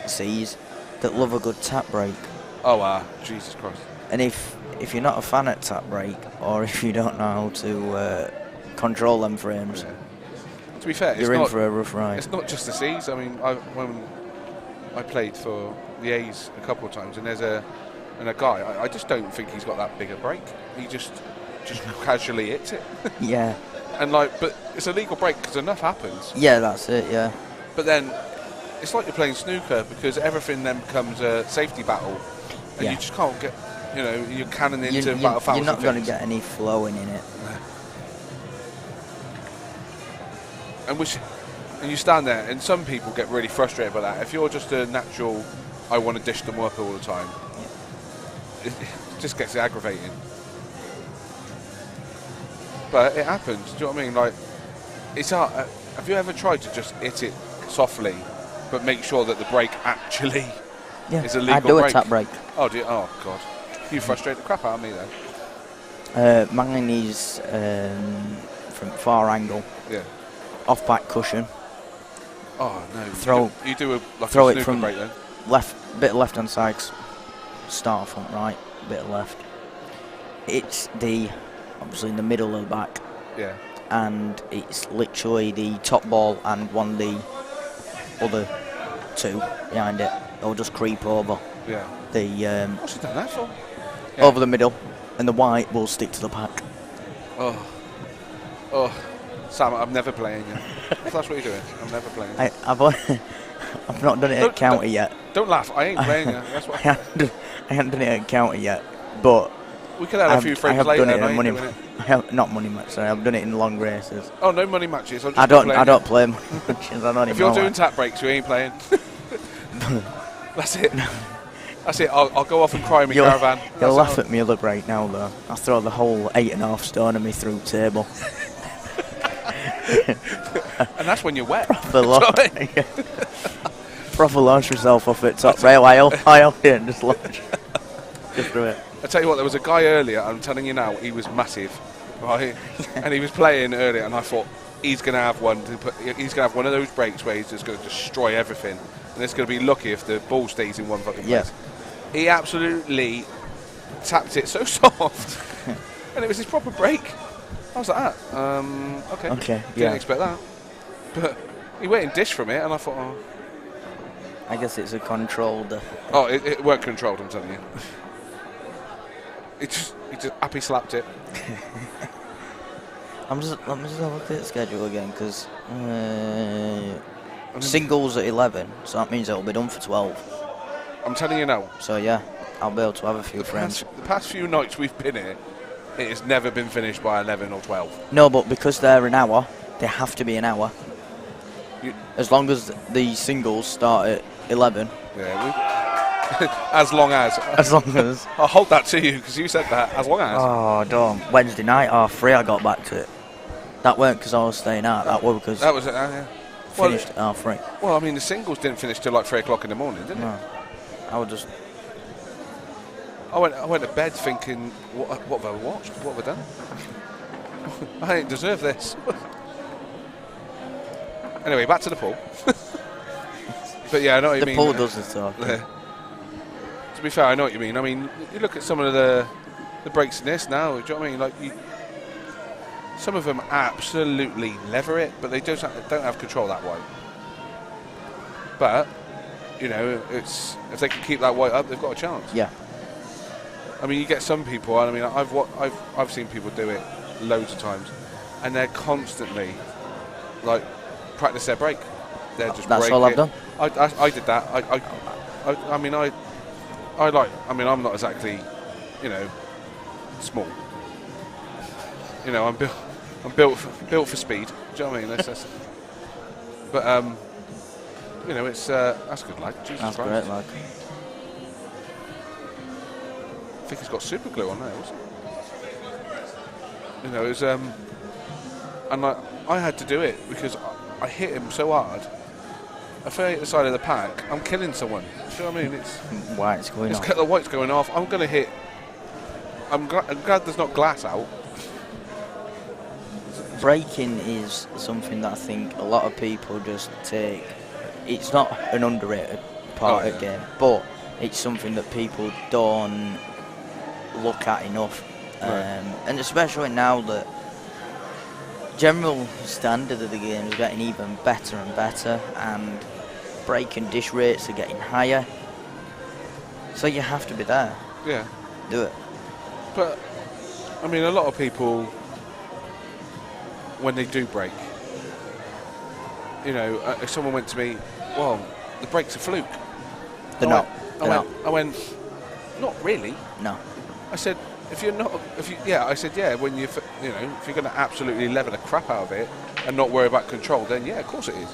C's that love a good tap break. Oh, Jesus Christ. And if you're not a fan at tap break, or if you don't know how to control them frames, to be fair, you're in for a rough ride. It's not just the C's. I mean, when I played for the A's a couple of times, and there's a guy, I just don't think he's got that big a break. He just casually hits it. Yeah. And but it's a legal break because enough happens. Yeah, that's it. Yeah. But then it's like you're playing snooker because everything then becomes a safety battle, and you just can't get. You know, you're cannoning into about 1,000 You're not going to things. get any flowing in it. And you stand there, and some people get really frustrated by that. If you're just a natural, I want to dish them up all the time, it just gets aggravating. But it happens. Do you know what I mean? Like, it's hard. Have you ever tried to just hit it softly, but make sure that the break actually is a legal break? I do a tap break. Oh, do you? Oh, God. You frustrate the crap out of me then. Mine is from far angle. Yeah. Off back cushion. Oh no! You do a throw it from break then. Bit of left hand side. Start front right. Bit of left. It's obviously in the middle of the back. Yeah. And it's literally the top ball and one of the other 2 behind it. They'll just creep over. Yeah. What's he done that for? Yeah. Over the middle, and the white will stick to the pack. Oh, Sam, I'm never playing you. If that's what you're doing, I'm never playing. I've not done it at county yet. Don't laugh. I ain't playing you. That's what I haven't done it at county yet, but we could have a few frames later. Done it in money. Not money match. Sorry, I've done it in long races. Oh, no money matches. I don't play money matches. I don't if you're doing tap breaks, you ain't playing. That's it. That's it. I'll go off and cry in my caravan. You'll laugh at me other break now, though. I throw the whole 8.5 stone of me through table. And that's when you're wet. Proper launch yourself off at top rail aisle and just launch. Just through it. I tell you what, there was a guy earlier, I'm telling you now, he was massive, right? And he was playing earlier, and I thought, he's going to have one of those breaks where he's just going to destroy everything. And it's going to be lucky if the ball stays in one fucking place. He absolutely tapped it so soft. And it was his proper break. I was like, okay. Didn't expect that. But he went in dish from it, and I thought, oh. I guess it's a controlled. Oh, it weren't controlled, I'm telling you. He just happy slapped it. Let me just have a look at the schedule again, because singles at 11, so that means it'll be done for 12. I'm telling you now. So yeah, I'll be able to have a few frames. The past few nights we've been here, it has never been finished by 11 or 12. No, but because they're an hour, they have to be an hour. As long as the singles start at 11. Yeah, as long as. I'll hold that to you because you said that. As long as. Oh, don't. Wednesday night, 3:30, I got back to it. That weren't because I was staying out. That was because. That was it. Yeah. Finished at 3:30. Well, I mean, the singles didn't finish till like 3 o'clock in the morning, didn't it? I would just. I went to bed thinking, what have I watched? What have I done? I didn't deserve this. Anyway, back to the pool. But yeah, I know what you mean. The pool does the talk. To be fair, I know what you mean. I mean, you look at some of the breaks in this now. Do you know what I mean? Like, some of them absolutely lever it, but they don't have control that wide. But you know, it's if they can keep that weight up, they've got a chance. Yeah. I mean, you get some people. I mean, I've seen people do it loads of times, and they're constantly like practice their break. They're just. That's all I've done. I did that. I mean, I'm not exactly, you know, small. You know, I'm built for speed. Do you know what I mean? That's but you know, it's that's good, lad. Jesus that's Christ. Great, lad. I think he's got super glue on there. You know, it was and I had to do it because I hit him so hard. If I hit the side of the pack, I'm killing someone. Do you know what I mean? It's white's going off. The white's going off. I'm going to hit. I'm glad there's not glass out. Braking is something that I think a lot of people just take. It's not an underrated part of the game, but it's something that people don't look at enough. And especially now that general standard of the game is getting even better and better, and brake and dish rates are getting higher. So you have to be there. Yeah. Do it. But, I mean, a lot of people, when they do brake, you know, if someone went to me, well, the brake's a fluke. They're not. I went, not really. No. I said, I said, when you know, if you're going to absolutely level the crap out of it and not worry about control, then yeah, of course it is.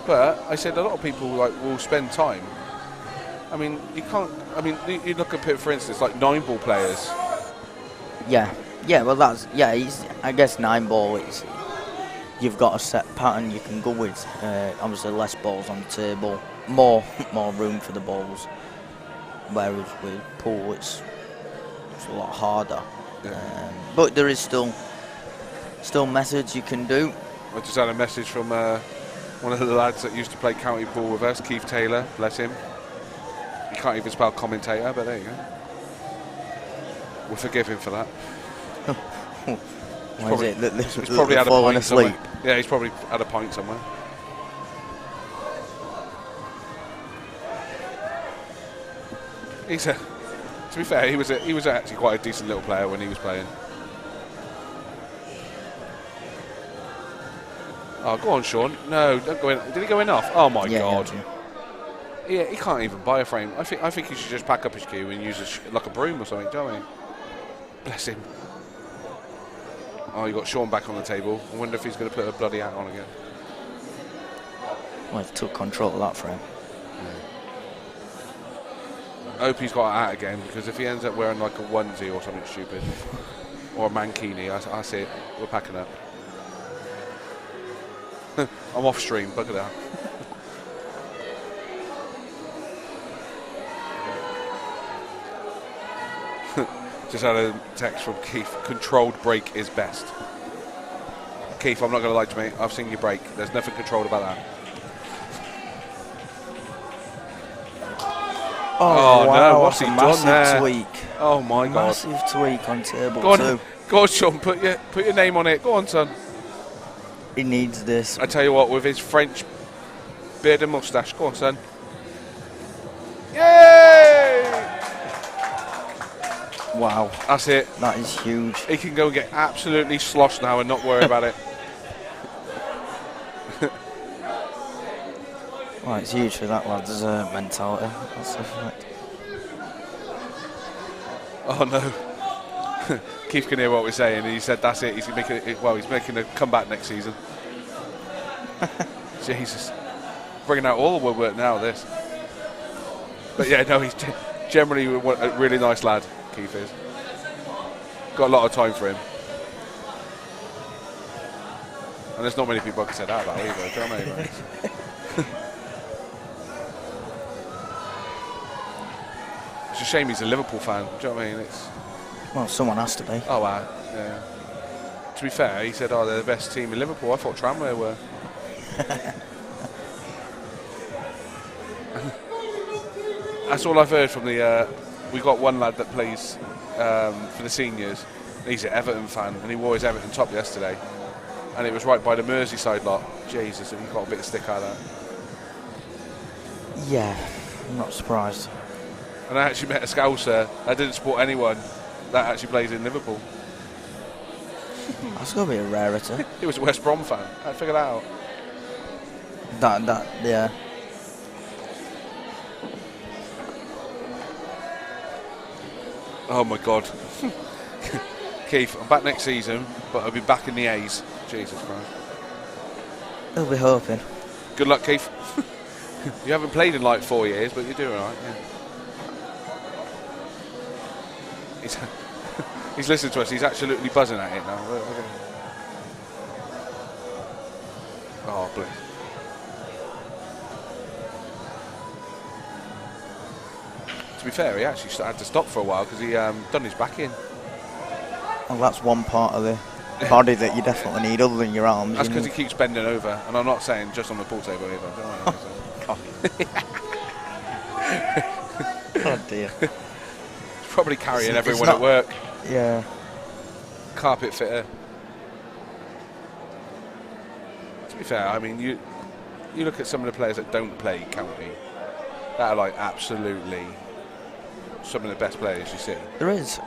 But I said a lot of people will spend time. I mean, you can't. I mean, you look at, for instance, like 9-ball players. Yeah. Well, that's I guess 9-ball. It's you've got a set pattern you can go with. Obviously, less balls on the table, more room for the balls. Whereas with pool, it's a lot harder. Yeah. But there is still methods you can do. I just had a message from one of the lads that used to play county pool with us, Keith Taylor, bless him. He can't even spell commentator, but there you go. We'll forgive him for that. He's probably had a pint somewhere. Yeah, he's probably had a pint somewhere. To be fair, he was actually quite a decent little player when he was playing. Oh, go on, Sean. No, don't go in. Did he go in off? Oh my God. Yeah. Yeah, he can't even buy a frame. I think he should just pack up his cue and use like a broom or something, don't he? Bless him. Oh, you got Sean back on the table. I wonder if he's going to put a bloody hat on again. Well, he took control of that frame. I hope he's got a hat again, because if he ends up wearing like a onesie or something stupid, or a mankini, I see it. We're packing up. I'm off stream, bugger that. Just had a text from Keith. Controlled break is best. Keith, I'm not going to lie to me. I've seen you break. There's nothing controlled about that. Oh wow, no! What's he done there? Tweak. Oh my god! Massive tweak on table Go on, 2. go on, Sean. Put your name on it. Go on, son. He needs this. I tell you what, with his French beard and moustache. Go on, son. Yay! Wow. That's it. That is huge. He can go and get absolutely sloshed now and not worry about it. Well, it's huge for that lad's mentality. That's the fact. Oh no. Keith can hear what we're saying. He said that's it. He's making a comeback next season. Jesus. Bringing out all the woodwork now, this. But yeah, no, he's generally a really nice lad, Keith is. Got a lot of time for him. And there's not many people I can say that about either, do you know what I mean? It's a shame he's a Liverpool fan, do you know what I mean? Well, someone has to be. Oh, wow. Yeah. To be fair, he said, oh, they're the best team in Liverpool. I thought Tramway were. That's all I've heard from the... we got one lad that plays for the seniors. He's an Everton fan, and he wore his Everton top yesterday. And it was right by the Merseyside lot. Jesus, and he got a bit of stick out of that. Yeah, I'm not surprised. And I actually met a Scouser. I didn't support anyone that actually plays in Liverpool. That's going to be a rarity. He was a West Brom fan. I figured that out. Yeah. Oh my God. Keith, I'm back next season, but I'll be back in the A's. Jesus Christ. He'll be hoping. Good luck, Keith. You haven't played in like 4 years, but you're doing all right, yeah. He's listening to us. He's absolutely buzzing at it now. Oh, bless. To be fair, he actually had to stop for a while because he done his back in. Well, that's one part of the body that you definitely need, other than your arms. That's because he keeps bending over, and I'm not saying just on the pool table either. Oh dear. He's probably carrying everyone at work. Yeah. Carpet fitter. To be fair, I mean, you look at some of the players that don't play county, that are like absolutely some of the best players you see. There is.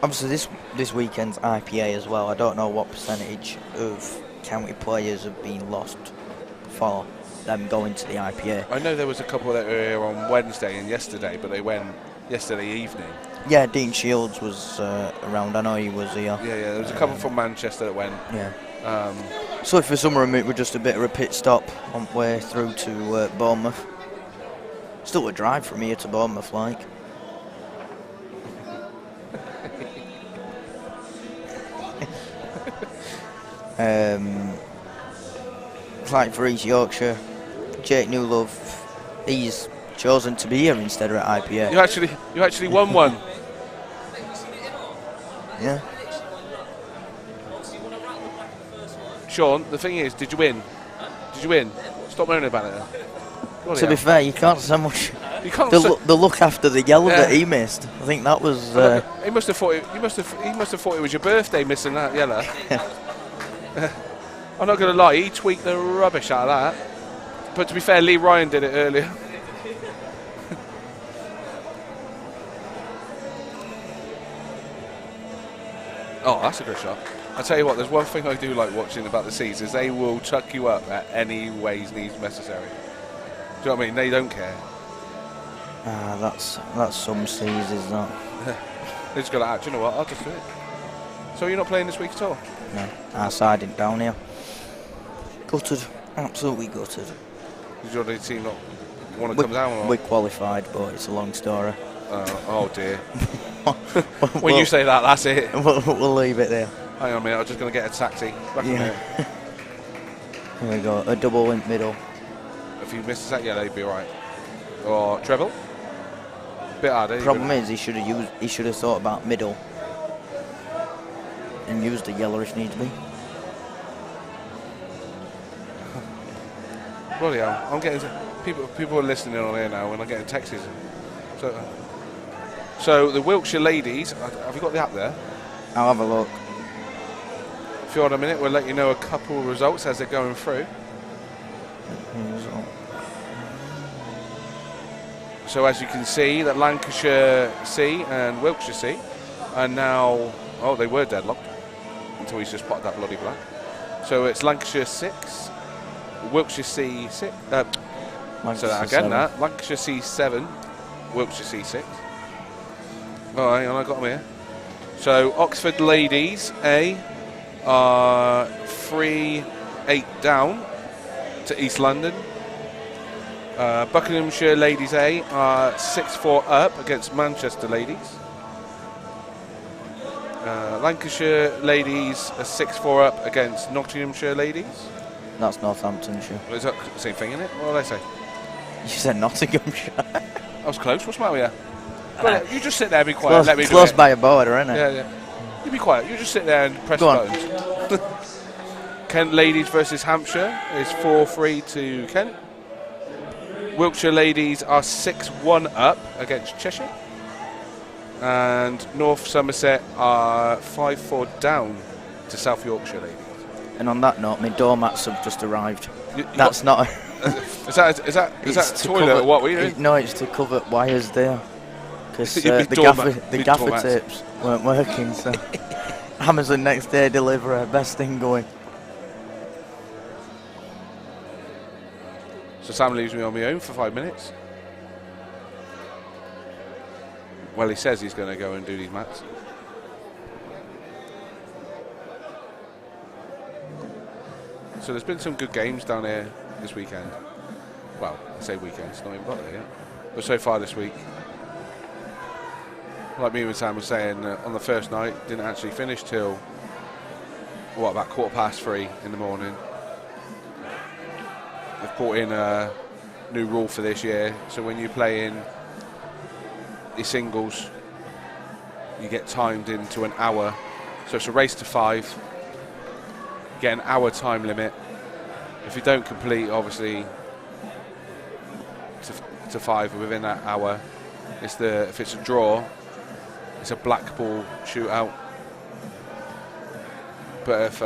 Obviously, this weekend's IPA as well. I don't know what percentage of county players have been lost for them going to the IPA. I know there was a couple that were here on Wednesday and yesterday, but they went yesterday evening. Yeah, Dean Shields was around. I know he was here. Yeah, there was a couple from Manchester that went. Yeah. So for some reason, it was just a bit of a pit stop on the way through to Bournemouth. Still a drive from here to Bournemouth, like. Like for East Yorkshire, Jake Newlove, he's chosen to be here instead of at IPA. You actually won one. Yeah. Sean, the thing is, did you win? Did you win? Stop moaning about it. To be fair, you can't say much. You can't the look after the yellow that he missed. I think that was. He must have thought he must have thought it was your birthday missing that yellow. I'm not going to lie, he tweaked the rubbish out of that. But to be fair, Lee Ryan did it earlier. Oh, that's a good shot. I tell you what, there's one thing I do like watching about the Seas is they will chuck you up at any ways needs necessary. you know what I mean? They don't care. That's some seasons, that. They just got to act. Do you know what? I'll just do it. So you're not playing this week at all? No, our side ain't down here. Gutted, absolutely gutted. Does your team not want to come down? Or? We're qualified, but it's a long story. Oh dear. When you say that, that's it. We'll leave it there. Hang on a minute, I'm just going to get a taxi. Back a minute. Here we go, a double in middle. If you miss a taxi, yeah, they'd be right. Or treble. Bit harder. Problem is, he should have thought about middle and used the yellow if needs be. Bloody hell! I'm getting people are listening on here now, and I'm getting texts. So the Wiltshire ladies, have you got the app there? I'll have a look. If you're on a minute, we'll let you know a couple of results as they're going through. So as you can see, that Lancashire C and Wiltshire C are now, they were deadlocked until he's just potted that bloody black. So it's Lancashire 6, Wiltshire C 6. Lancashire C 7, Wiltshire C 6. All right, and I got them here. So Oxford ladies A are 3-8 down to East London. Buckinghamshire ladies A are 6-4 up against Manchester ladies. Lancashire ladies are 6-4 up against Nottinghamshire ladies. That's Northamptonshire. Well, is that the same thing, isn't it? What did I say? You said Nottinghamshire. I was close. What's the matter with you? Well, you just sit there and be quiet. Let me do close it. by a border, isn't it? Yeah. You be quiet. You just sit there and press buttons. Kent ladies versus Hampshire is 4-3 to Kent. Wiltshire ladies are 6-1 up against Cheshire. And North Somerset are 5-4 down to South Yorkshire ladies. And on that note, my doormats have just arrived. That's not a is that a toilet or what? No, it's to cover wires there. Because the gaffer tapes weren't working, so Amazon next day delivery, best thing going. So Sam leaves me on my own for 5 minutes. Well, he says he's going to go and do these mats. So there's been some good games down here this weekend. Well, I say weekend, it's not even got there yet. But so far this week, like me and Sam was saying, on the first night, didn't actually finish till, about 3:15 in the morning. They've brought in a new rule for this year, so when you play in your singles, you get timed into an hour. So it's a race to 5. You get an hour time limit. If you don't complete, obviously, to 5 within that hour, if it's a draw, it's a Blackball shootout. But if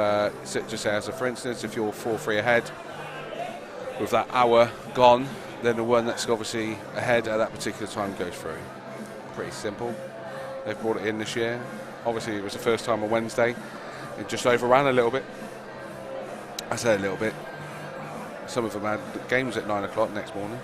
just as for instance, if you're 4-3 ahead with that hour gone, then the one that's obviously ahead at that particular time goes through. Pretty simple. They've brought it in this year. Obviously, it was the first time on Wednesday. It just overran a little bit. I say a little bit. Some of them had games at 9 o'clock next morning.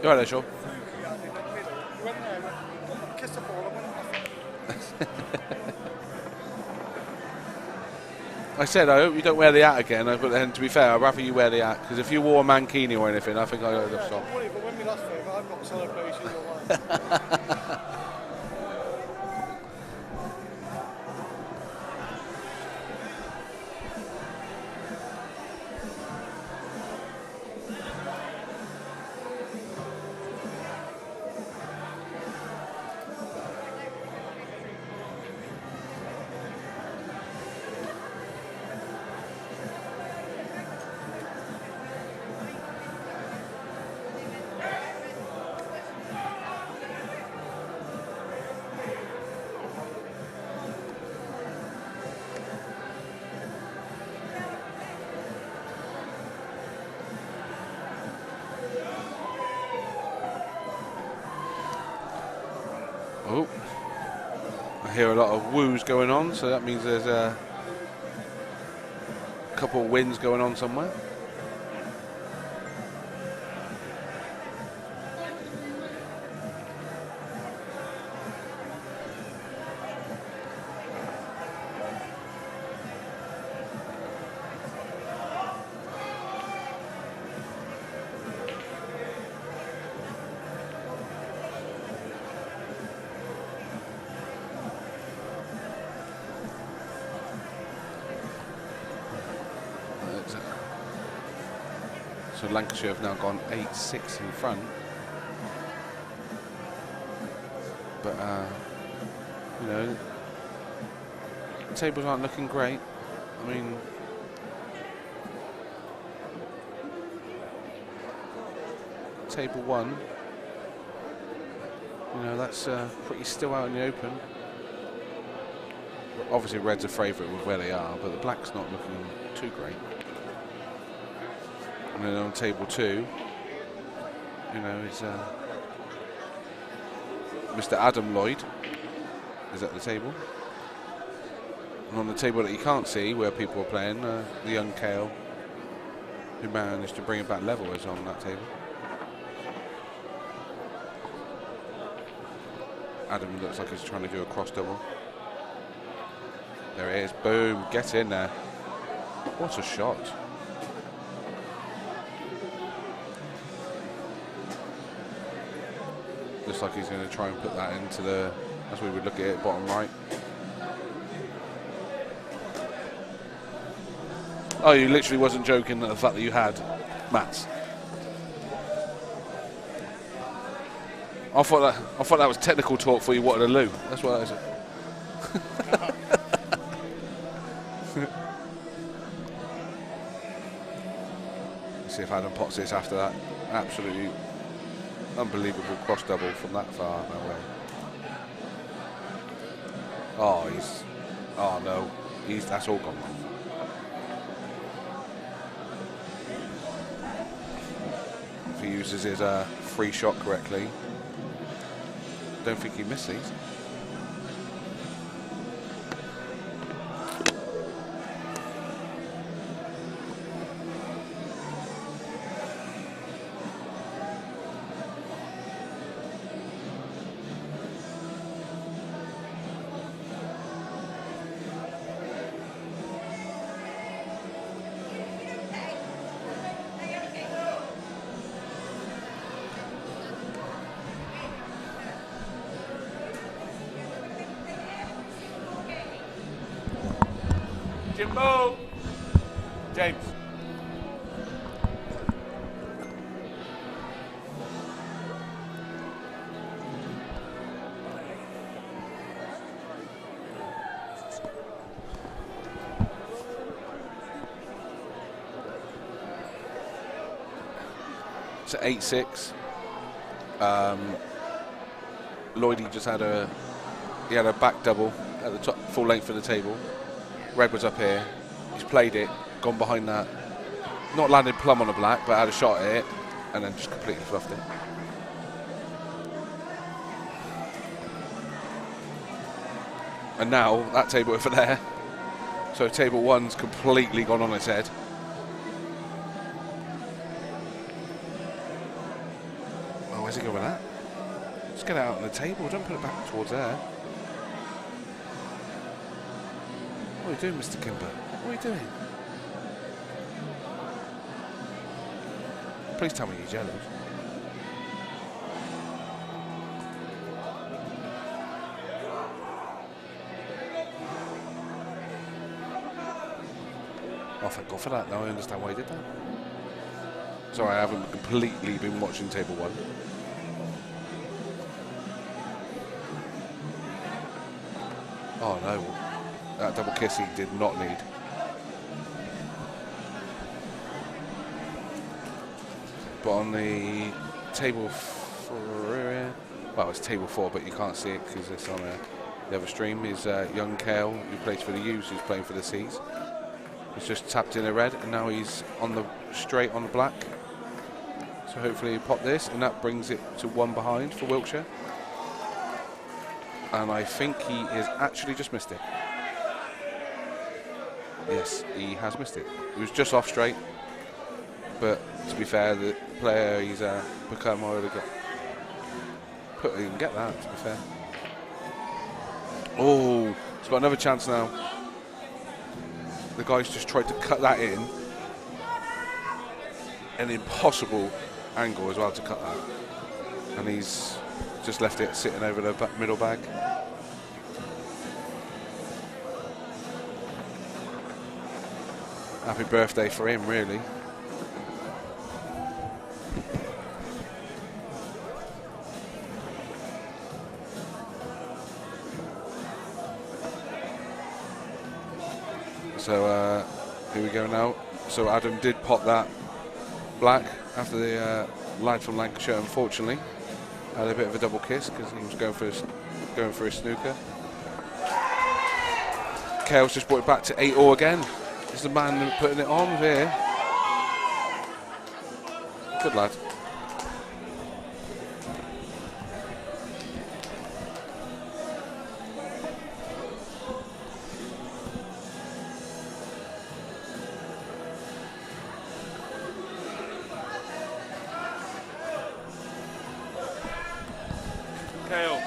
You all right there, Shaw? I said, I hope you don't wear the hat again, but then to be fair, I'd rather you wear the hat, because if you wore a mankini or anything, I think I would have stopped. But when we last played, I've got celebrations. Oh, I hear a lot of woos going on, so that means there's a couple of wins going on somewhere. So Lancashire have now gone 8-6 in front. But, you know, the tables aren't looking great. I mean, table 1, you know, that's pretty still out in the open. Obviously, red's a favourite with where they are, but the black's not looking too great. And then on table 2, you know, is Mr. Adam Lloyd is at the table. And on the table that you can't see, where people are playing, the young Kale, who managed to bring it back level, is on that table. Adam looks like he's trying to do a cross double. There it is, boom, get in there. What a shot. Looks like he's going to try and put that into the, as we would look at it, bottom right. Oh, you literally wasn't joking at the fact that you had mats. I thought that was technical talk for you wanted a loo. That's what that is. Let's see if Adam pots this after that. Absolutely unbelievable cross double from that far away. Oh no, that's all gone wrong. If he uses his free shot correctly, don't think he missed these. Jimbo! James. It's 8-6. Lloydie just had a back double at the top, full length of the table. Red was up here, he's played it, gone behind that, not landed plumb on the black, but had a shot at it, and then just completely fluffed it. And now, that table over there, so table 1's completely gone on its head. Oh, where's he going with that? Just get it out on the table, don't put it back towards there. What are you doing, Mr. Kimber? What are you doing? Please tell me you're jealous. Oh, thank God for that. Now I understand why he did that. Sorry, I haven't completely been watching table 1. Oh, no. That double kiss he did not need. But on the table 4, well, it's table 4, but you can't see it because it's on the other stream, is young Kale, who plays for the U's, who's playing for the C's. He's just tapped in a red, and now he's on the straight on the black. So hopefully he pop this, and that brings it to 1 behind for Wiltshire. And I think he has actually just missed it. Yes, he has missed it. He was just off straight. But to be fair, the player he's become already got. He can get that, to be fair. Oh, he's got another chance now. The guy's just tried to cut that in. An impossible angle as well to cut that. And he's just left it sitting over the middle bag. Happy birthday for him, really. So here we go now. So Adam did pop that black after the lad from Lancashire, unfortunately. Had a bit of a double kiss because he was going for his snooker. Kale's just brought it back to 8-all again. Is the man putting it on here? Good lad. Kale.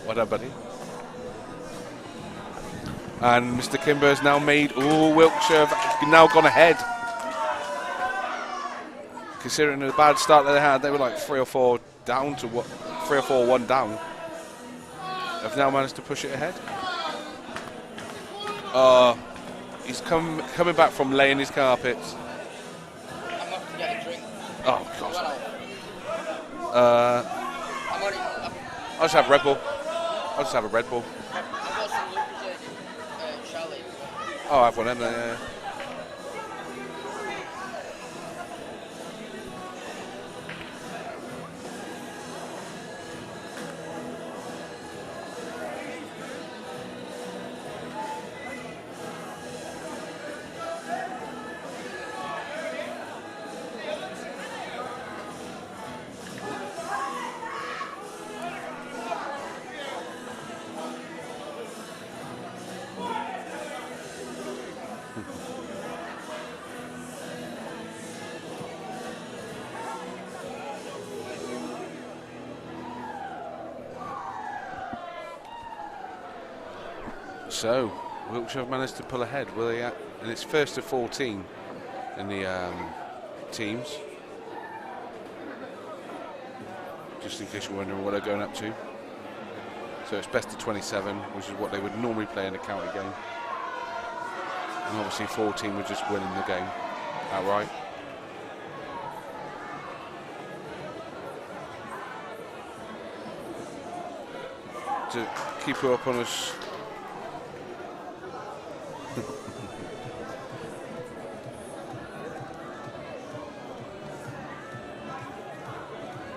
What up, buddy? And Mr. Kimber's now made. Oh, Wiltshire have now gone ahead. Considering the bad start that they had, they were like 3 or 4 down to what? 3 or 4, 1 down. Have now managed to push it ahead. He's coming back from laying his carpets. I'm not to get a drink. Oh, God. I'll just have Red Bull. I'll just have a Red Bull. I've got some Lucas in Charlie. Oh, I'll have one of them, yeah. So, Wiltshire have managed to pull ahead. Will they? And it's first to 14 in the teams. Just in case you're wondering what they're going up to. So it's best of 27, which is what they would normally play in a county game. And obviously 14 were just winning the game outright. To keep her up on us.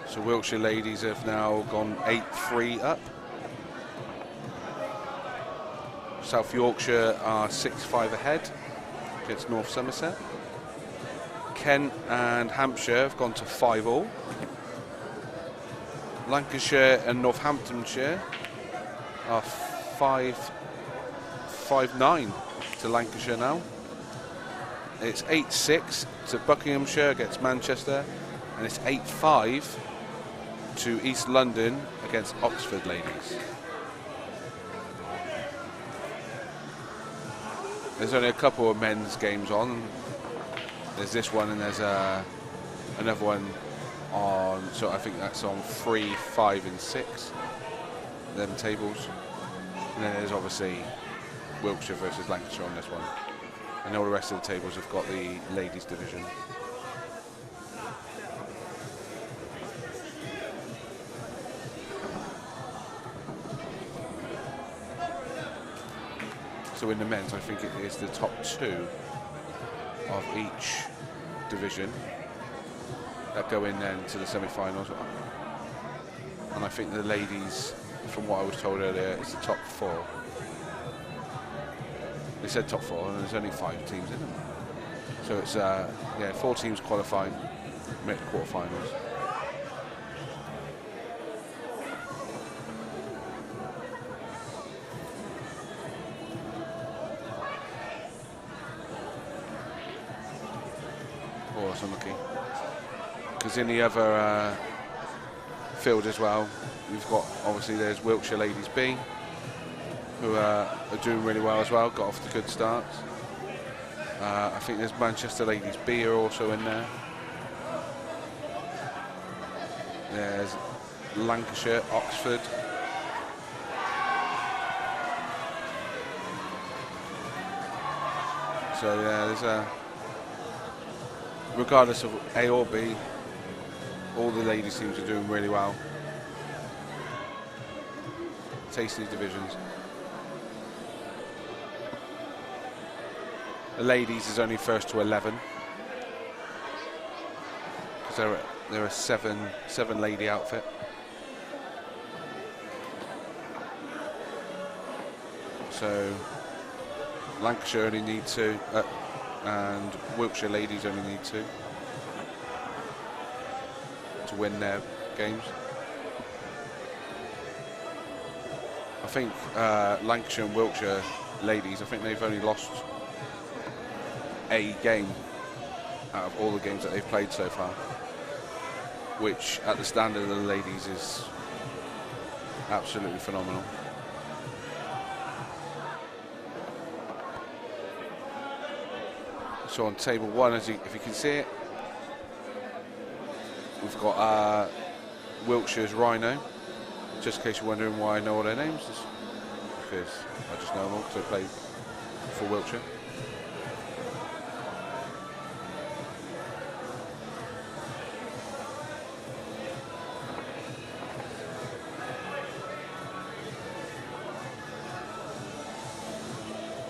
So Wiltshire ladies have now gone 8-3 up. South Yorkshire are 6-5 ahead against North Somerset. Kent and Hampshire have gone to 5-all. Lancashire and Northamptonshire are 5-9 to Lancashire now. It's 8-6 to Buckinghamshire against Manchester, and it's 8-5 to East London against Oxford ladies. There's only a couple of men's games on. There's this one and there's another one on, so I think that's on 3, 5 and 6, them tables. And then there's obviously Wiltshire versus Lancashire on this one. And all the rest of the tables have got the ladies division. So in the men's, I think it is the top 2 of each division that go in then to the semi-finals. And I think the ladies, from what I was told earlier, it's the top 4. They said top 4, and there's only 5 teams in them. So it's 4 teams qualifying, make the quarterfinals. Oh, that's unlucky. Because in the other field as well, we've got, obviously there's Wiltshire Ladies B, who are doing really well as well, got off to good starts. I think there's Manchester Ladies B are also in there. There's Lancashire, Oxford. So yeah, there's regardless of A or B, all the ladies teams are doing really well. Tasty divisions. The ladies is only first to 11. Because they're a seven lady outfit. So Lancashire only need 2, and Wiltshire ladies only need 2 to win their games. I think Lancashire and Wiltshire ladies, I think they've only lost a game out of all the games that they've played so far, which at the standard of the ladies is absolutely phenomenal. So on table 1, if you can see it, we've got Wiltshire's Rhino. Just in case you're wondering why I know all their names, it's because I just know them all because I played for Wiltshire.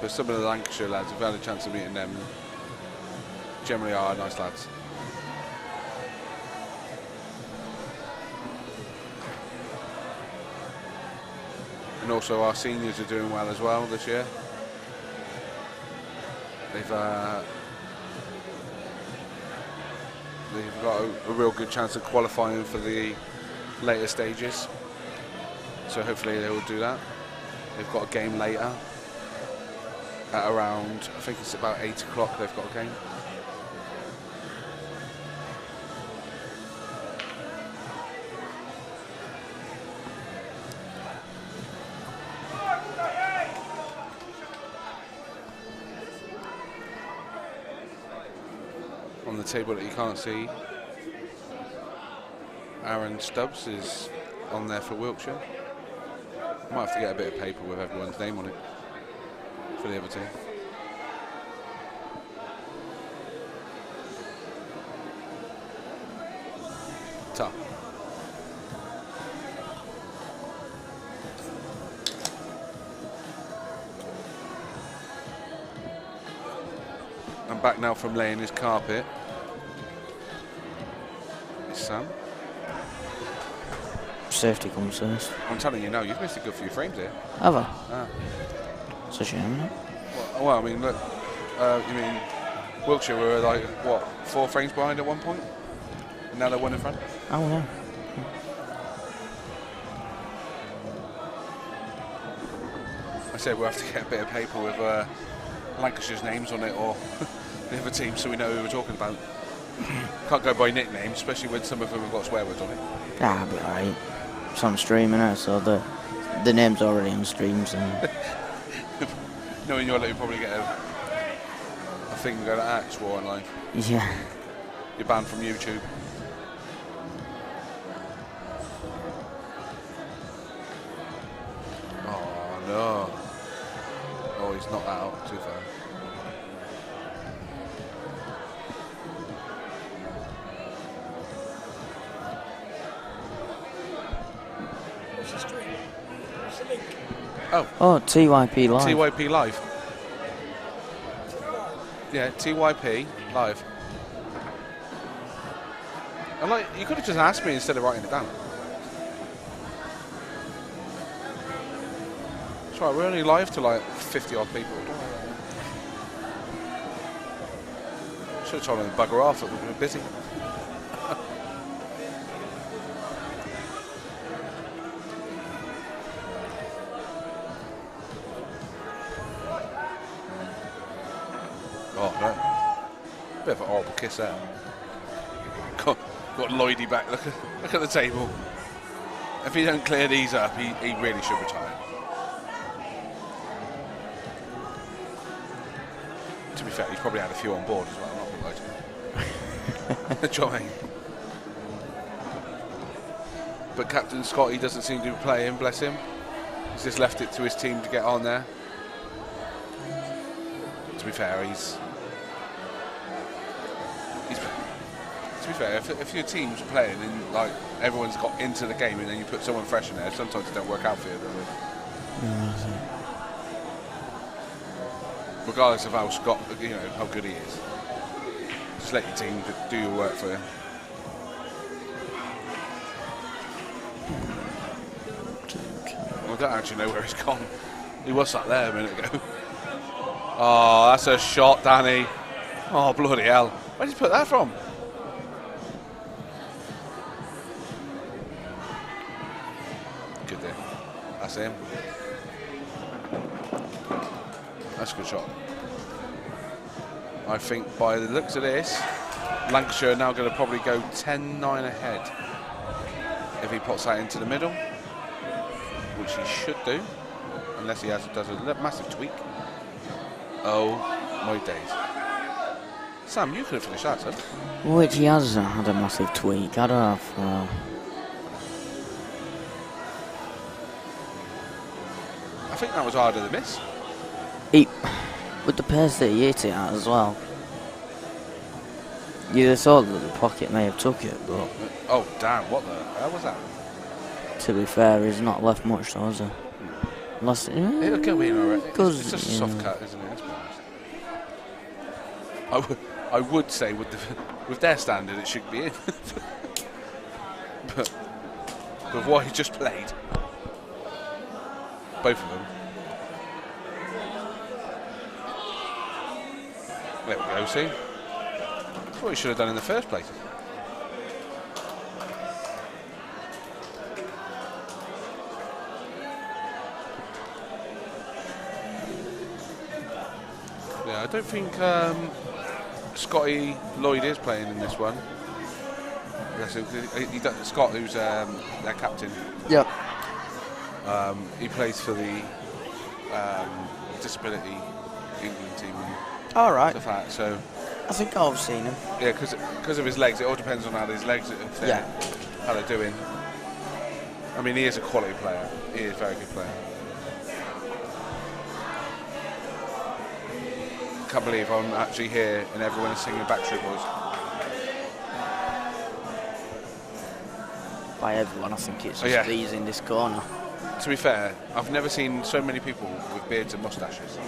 But some of the Lancashire lads, I've had a chance of meeting them, generally are nice lads. And also our seniors are doing well as well this year. They've got a real good chance of qualifying for the later stages. So hopefully they will do that. They've got a game later at around, I think it's about 8 o'clock they've got a game. On the table that you can't see, Aaron Stubbs is on there for Wiltshire. Might have to get a bit of paper with everyone's name on it for the other team. Tough. I'm back now from laying his carpet. It's Sam. Safety comes first. I'm telling you now, you've missed a good few frames here. Have I? Ah. It's a shame, isn't it? Well, I mean, look, you mean Wiltshire were like, what, 4 frames behind at one point? And now they're 1 in front? Oh, no. I said we'll have to get a bit of paper with Lancashire's names on it or the other team so we know who we're talking about. Can't go by nicknames, especially when some of them have got swear words on it. Ah, I'll be alright. It's on stream, innit? So the name's already on stream, so... Knowing you'll probably get a thing going to swore online. Yeah. You're banned from YouTube. Oh no. Oh, he's knocked that out too far. What's the stream? What's the link? Oh. Oh, TYPLive. TYPLive. Yeah, TYP live. And like, you could have just asked me instead of writing it down. That's right, we're only live to like 50 odd people. Should have told them to bugger off, but we were busy. Oh no. Bit of a horrible kiss there. Got Lloydie back. Look at the table. If he don't clear these up, he really should retire. To be fair, he's probably had a few on board as well. I'm not going to lie to you. Do you know what I mean? But Captain Scotty doesn't seem to be playing, bless him. He's just left it to his team to get on there. To be fair, to be fair, if your team's playing and like everyone's got into the game and then you put someone fresh in there, sometimes it don't work out for you, does it? Regardless of how how good he is, just let your team do your work for you. I don't actually know where he's gone. He was sat there a minute ago. Oh, that's a shot, Danny. Oh, bloody hell. Where did you put that from? Good there. That's him. That's a good shot. I think by the looks of this, Lancashire are now going to probably go 10-9 ahead if he puts that into the middle, which he should do, unless he does a massive tweak. Oh my days. Sam, you could have finished that, son. Which he has had a massive tweak. I don't know if, I think that was harder than miss. With the pace that he hit it at as well. You'd have thought that the pocket may have took it, but... Oh, damn, what the hell was that? To be fair, he's not left much, though, has he? Unless... It'll go in alright. It's just a soft cut, isn't it? I would say with their standard it should be in. but with what he just played, both of them. There we go, see? That's what he should have done in the first place. Yeah, I don't think Scotty Lloyd is playing in this one. Scott, who's their captain. Yep. He plays for the disability England team. All right. Stuff like that, so I think I've seen him. Yeah, because of his legs. It all depends on how his legs how they're doing. I mean, he is a quality player. He is a very good player. Can't believe I'm actually here and everyone is singing Backstreet Boys. By everyone, I think it's just these in this corner. To be fair, I've never seen so many people with beards and moustaches.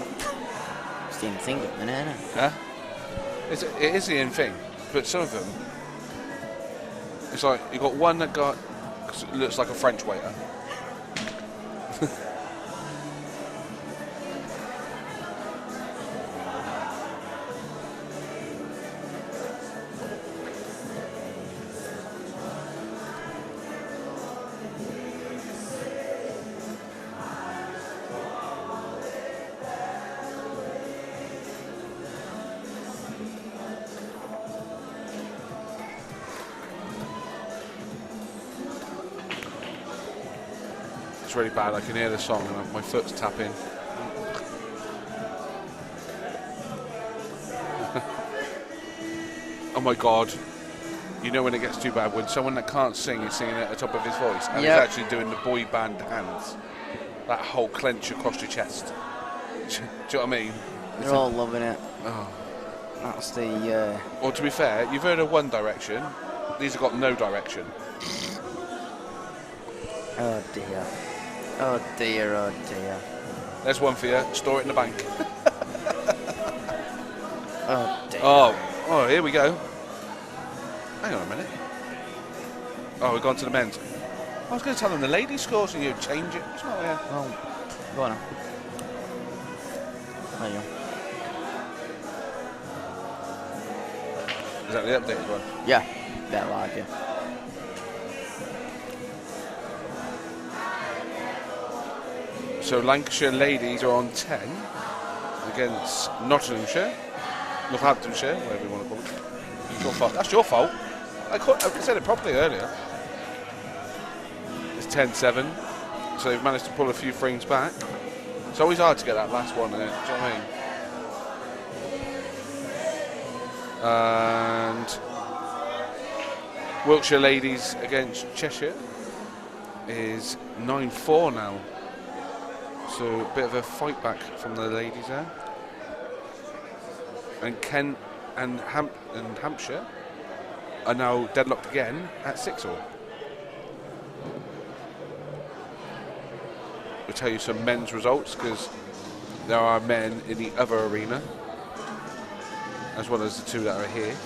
It's the in thing at the minute, isn't it? Yeah? It is the in thing, but some of them, it's like, you've got one that looks like a French waiter. It's really bad. I can hear the song and my foot's tapping. Oh my God. You know when it gets too bad, when someone that can't sing is singing at the top of his voice and he's actually doing the boy band hands. That whole clench across your chest. Do you know what I mean? They're all loving it. Oh. That's the... Well, to be fair, you've heard of One Direction. These have got no direction. Oh dear. Oh dear, oh dear. There's one for you. Store it in the bank. Oh, dear. Oh, here we go. Hang on a minute. Oh, we've gone to the men's. I was going to tell them the ladies' scores and you'd change it. It's not there. Well, go on now. There you go. Is that the updated one? Yeah, better live, yeah. So Lancashire ladies are on 10 against Nottinghamshire, Northamptonshire, whatever you want to call it. It's your fault. That's your fault. I said it properly earlier. It's 10-7, so they've managed to pull a few frames back. It's always hard to get that last one in it, do you know what I mean? And Wiltshire ladies against Cheshire is 9-4 now. So a bit of a fight back from the ladies there. And Kent and Hampshire are now deadlocked again at 6-all. We'll tell you some men's results because there are men in the other arena as well as the two that are here.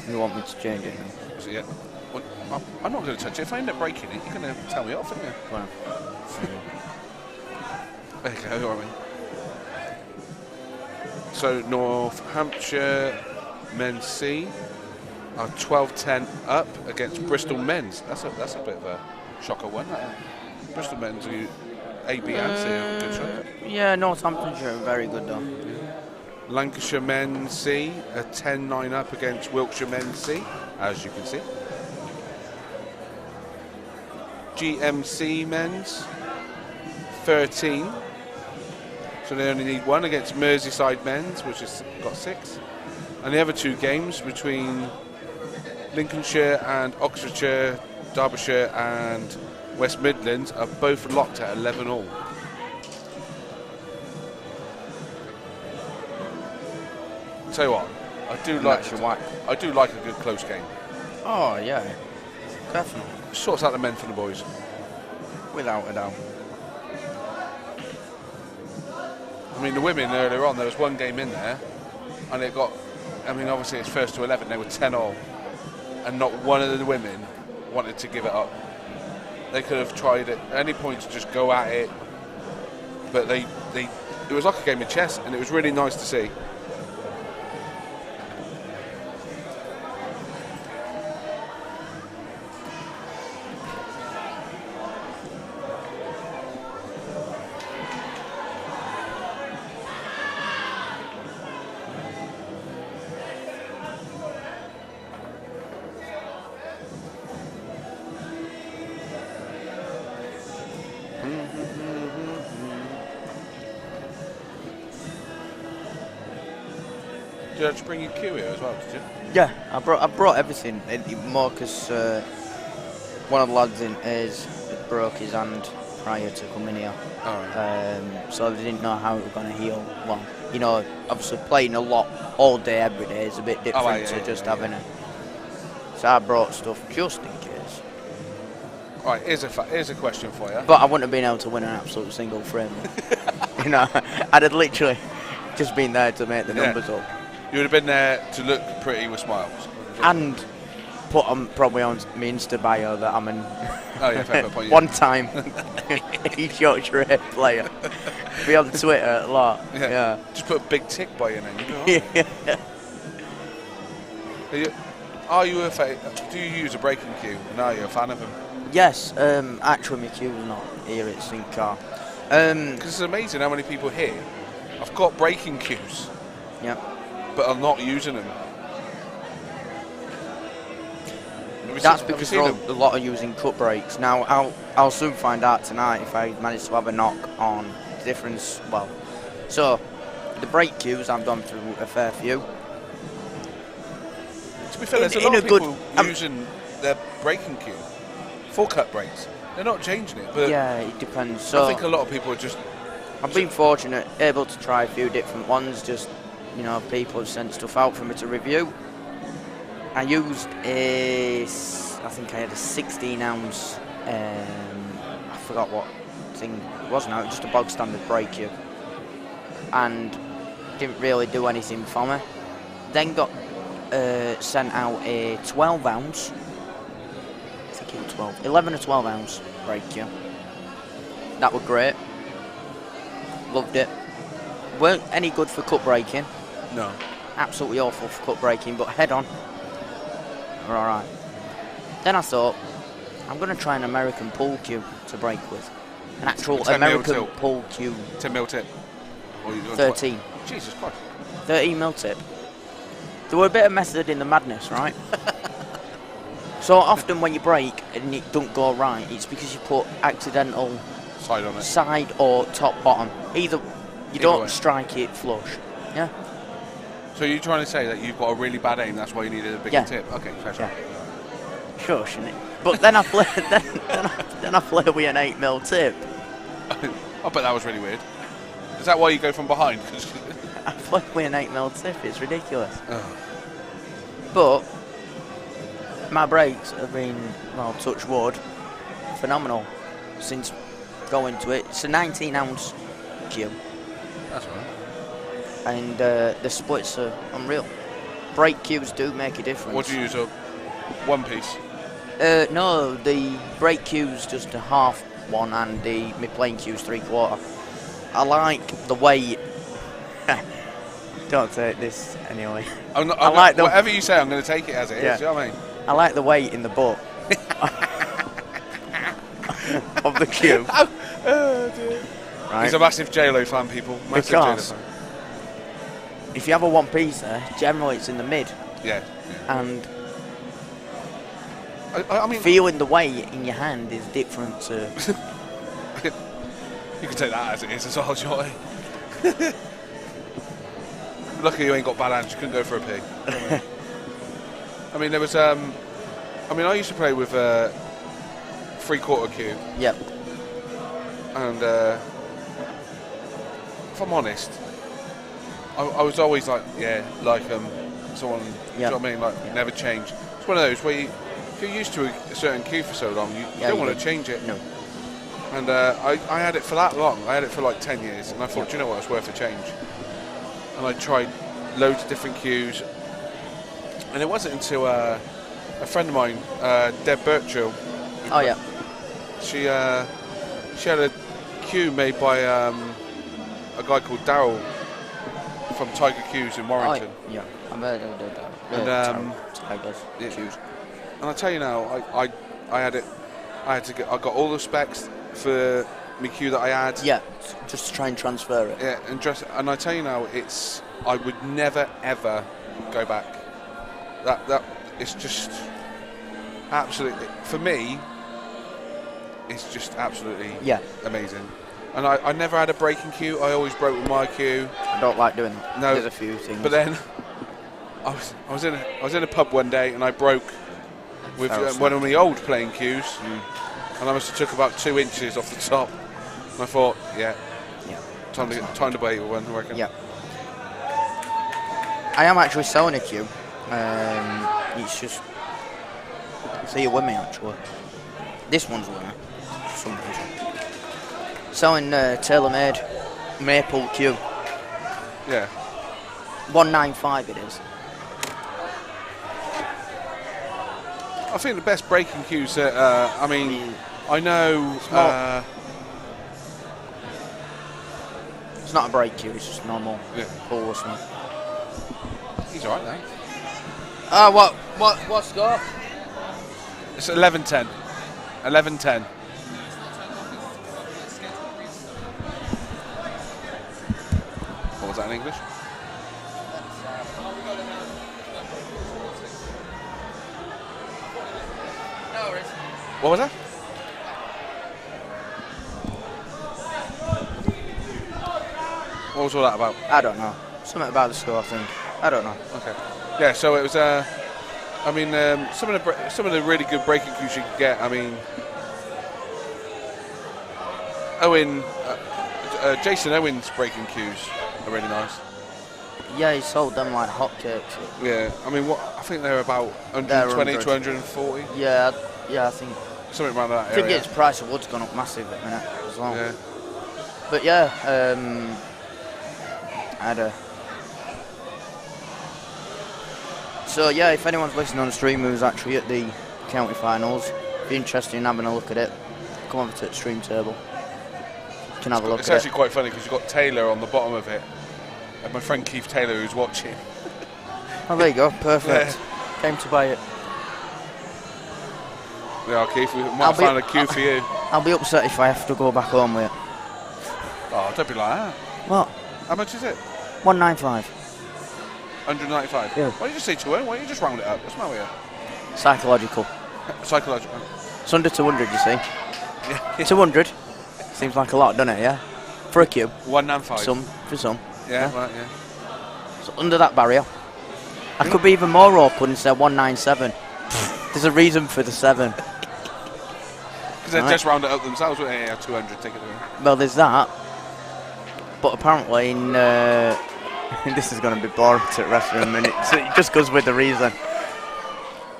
You want me to change it now? So, yeah. Well, I'm not going to touch it. If I end up breaking it, you're going to tell me off, aren't you? Well, there you go, all right. So North Hampshire men's C are 12-10 up against Bristol men's. That's a bit of a shocker one. Bristol men's are A, B and C are good shots. yeah, Northamptonshire are very good though. Lancashire men's C are 10-9 up against Wiltshire men's C, as you can see. GMC men's 13. So they only need one against Merseyside men's, which has got 6. And the other two games between Lincolnshire and Oxfordshire, Derbyshire and West Midlands are both locked at 11-all. Tell you what, I do like a good close game. Oh yeah, definitely. Sorts out the men for the boys. Without a doubt. I mean, the women earlier on, there was one game in there, and it got, I mean, obviously it's first to 11, they were 10-all, and not one of the women wanted to give it up. They could have tried at any point to just go at it, but it was like a game of chess, and it was really nice to see. Did you have to bring your cue here as well, did you? Yeah, I brought everything. More because one of the lads in his broke his hand prior to coming here. Oh. So they didn't know how it was going to heal. Well, you know, obviously playing a lot all day, every day is a bit different to just having it. So I brought stuff just in case. Right, here's a question for you. But I wouldn't have been able to win an absolute single frame. You know, I'd have literally just been there to make the numbers up. You would have been there to look pretty with smiles. And put probably on my Insta bio that I'm an one-time East Yorkshire player. Be on Twitter a lot. Yeah. Just put a big tick by your name. Yeah. Do you use a breaking cue? And are you a fan of them? Yes. Actually, my cue's not here at Sinclair. Because it's amazing how many people here have got breaking cues. Yeah. But are not using them. That's because a lot are using cut breaks. Now, I'll soon find out tonight if I manage to have a knock on the difference. Well, so the break cues, I've gone through a fair few. To be fair, there's a lot of people using their breaking cue. Full cut breaks. They're not changing it. But yeah, it depends. So I think a lot of people are just... I've been fortunate, able to try a few different ones. Just, you know, people have sent stuff out for me to review. I used I think I had a 16-ounce I forgot what thing it was now, just a bog standard brake cube, and didn't really do anything for me. Then got sent out a 12 ounce, I think it was 12, 11 or 12 ounce brake cube. That was great, loved it. Weren't any good for cut braking. No. Absolutely awful for cut braking, but head on, we're alright. Then I thought, I'm going to try an American pull cube to brake with. An actual American pull cube. 10mm tip. Or 13. Jesus Christ. 13mm tip. There were a bit of method in the madness, right? So often when you brake and it don't go right, it's because you put accidental side on it. Side or top bottom. Either you don't way. strike it flush. Yeah. So you're trying to say that you've got a really bad aim, that's why you needed a bigger tip? Okay, fair enough. Sure, shouldn't it? But then I played then I played with an 8mm tip. I bet that was really weird. Is that why you go from behind? I played with an 8mm tip, it's ridiculous. Oh. But my brakes have been, well, touch wood, phenomenal since going to it. It's a 19 ounce cube. That's right. And the splits are unreal. Brake cubes do make a difference. What do you use, a one piece? No, the brake cube's just a half one and my plane cube's 3/4. I like the weight. Don't take this anyway. I like whatever you say, I'm going to take it as it is. You know what I mean? I like the weight in the butt of the cube. Oh dear. Right. He's a massive J-Lo fan, people. Massive because J-Lo fan. If you have a one piece there, generally it's in the mid. Yeah. And I mean, feeling the weight in your hand is different to. You can take that as it is as well, Joy. Lucky you ain't got bad hands. You couldn't go for a pig. I mean, there was. I mean, I used to play with 3/4 cube. Yep. And if I'm honest, I was always like, someone. Yep. You know what I mean? Like, never change. It's one of those where if you're used to a certain cue for so long, you don't want to change it. No. And I had it for that long. I had it for like 10 years, and I thought, you know what, it's worth a change. And I tried loads of different cues, and it wasn't until a friend of mine, Deb Birchall. Oh yeah. She had a cue made by a guy called Daryl from Tiger Cues in Warrington. Oh, yeah, I've heard of that. And Tigers Cues. And I tell you now, I got all the specs for my cue that I had. Yeah, just to try and transfer it. Yeah, and I tell you now, I would never ever go back. That it's just absolutely, for me, it's just absolutely amazing. And I never had a breaking cue. I always broke with my cue. I don't like doing that. No, there's a few things. But then I was in a pub one day and I broke with one of my old playing cues, and I must have took about 2 inches off the top. And I thought, time to buy one, I reckon. Yeah. I am actually selling a cue. It's just, see you with me actually. This one's with me. Some reason. Selling tailor-made maple cue. Yeah. 195 it is. I think the best breaking cues that, I mean, I know. It's not a brake cue, it's just normal pull or something. He's alright now. What score? It's 11-10. 11-10. What was that in English? What was that? What was all that about? I don't know. Something about the score, I think. I don't know. Okay. Yeah, so it was. I mean, some of the really good breaking cues you could get. I mean, Jason Owen's breaking cues are really nice. Yeah, he sold them like hotcakes. Yeah, I mean, I think they're about 120 to 140. Yeah, I think. something around that I think area. its price of wood's gone up massive at the minute as well. Yeah. But yeah, I had a... So yeah, if anyone's listening on the stream who's actually at the county finals, if you're interested in having a look at it, come over to the stream table. You can have a look at it. It's actually quite funny because you've got Taylor on the bottom of it. And my friend Keith Taylor who's watching. Oh, there you go, perfect. Yeah. Came to buy it. Yeah, Keith, we might find a queue for you. I'll be upset if I have to go back home with it. Oh, don't be like that. What? How much is it? 195. 195? Yeah. Why don't you just say 200? Why don't you just round it up? What's the matter with you? Psychological. Psychological. It's under 200, you see. Yeah. 200. Seems like a lot, doesn't it, yeah? For a queue. 195. For some. Yeah, right, yeah. So under that barrier. I could be even more awkward and say 197. There's a reason for the 7. Because they just round it up themselves, wouldn't they? Yeah, 200 ticket. Well, there's that. But apparently in... this is going to be boring to wrestling in a minute. So it just goes with the reason.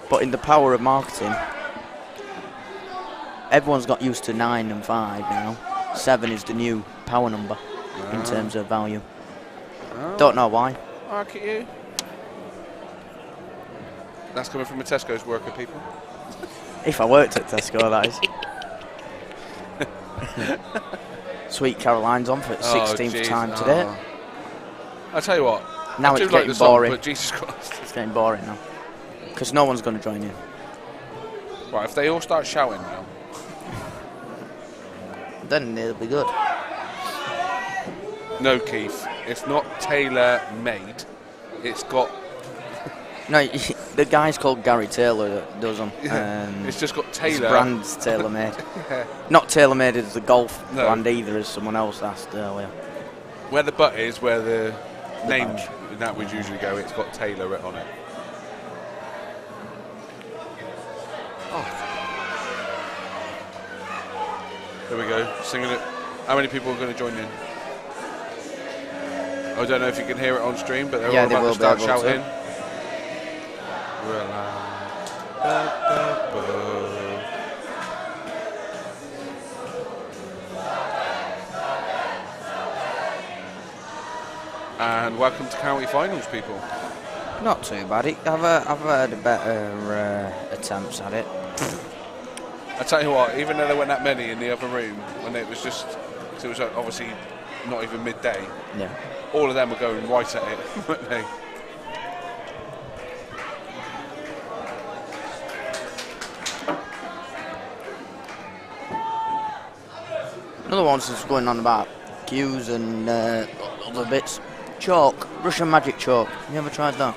But in the power of marketing, everyone's got used to 9 and 5 now. 7 is the new power number in terms of value. Don't know why. Look at you. That's coming from a Tesco's worker, people. If I worked at Tesco, that is. Sweet Caroline's on for the 16th time today. I'll tell you what. Now I do it's like getting the song, boring. but Jesus Christ. It's getting boring now. Because no one's going to join in. Right, if they all start shouting now. Then it'll be good. No, Keith. It's not tailor-made. It's got... No, the guy's called Gary Taylor that does them. It's just got Taylor. His brand's tailor-made. Yeah. Not tailor-made as the golf No. brand either, as someone else asked earlier. Where the butt is, where the name badge. that would usually go, it's got Taylor written on it. There we go, singing it. How many people are going to join in? I don't know if you can hear it on stream, but they're all about to start shouting. And welcome to county finals, people. Not too bad. I've heard better attempts at it. I tell you what, even though there weren't that many in the other room, when it was just, cause it was obviously not even midday, Yeah. all of them were going right at it, weren't they? Another one's just going on about cues and other bits. Chalk, Russian magic chalk. You ever tried that?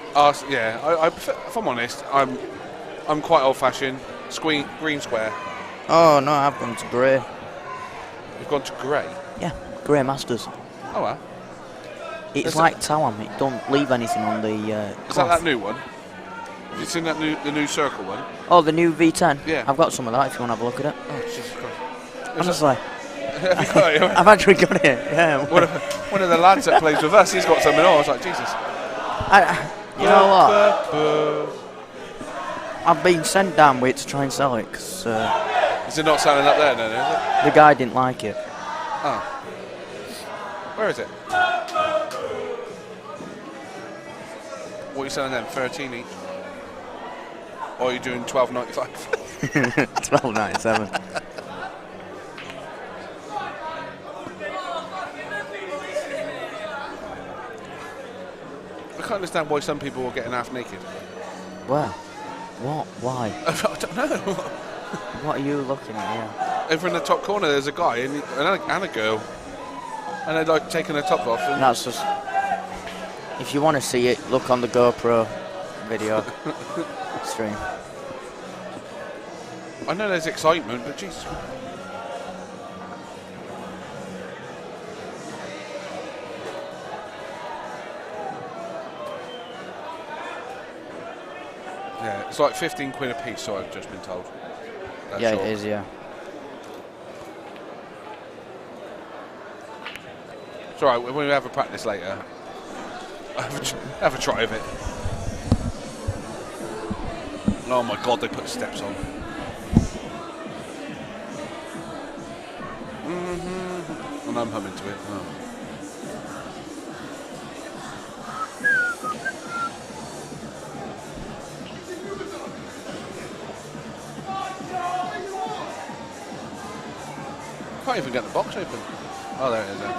Yeah. I prefer, if I'm honest, I'm quite old-fashioned. Green square. Oh no, I've gone to grey. You've gone to grey. Yeah, grey masters. Oh well. It's like Tawam. It don't leave anything on the. Is that new one? Have you seen that the new circle one? Oh, the new V10. Yeah. I've got some of that. If you want to have a look at it. Oh Jesus Christ! Honestly, Have you got it? I've actually got it. Yeah. One of the lads that plays with us, he's got something on. I was like, Jesus. You know what? I've been sent down with it to try and sell it because Is it not selling up there then, is it? the guy didn't like it. Oh. Where is it? What are you selling then? 13 each? Or are you doing $12.95? $12.97. I can't understand why some people are getting half naked. Where? What? Why? I don't know. What are you looking at here? Over in the top corner, there's a guy and a girl, and they're like taking their top off. And That's just. If you want to see it, look on the GoPro video stream. I know there's excitement, but Jesus. Yeah, it's like 15 quid a piece, so I've just been told. That's Yeah, short. it is, yeah. It's alright, when we have a practice later, have a try of it. Oh my god, they put steps on. And I'm humming to it. Oh. Can't even get the box open. Oh, there it is. There.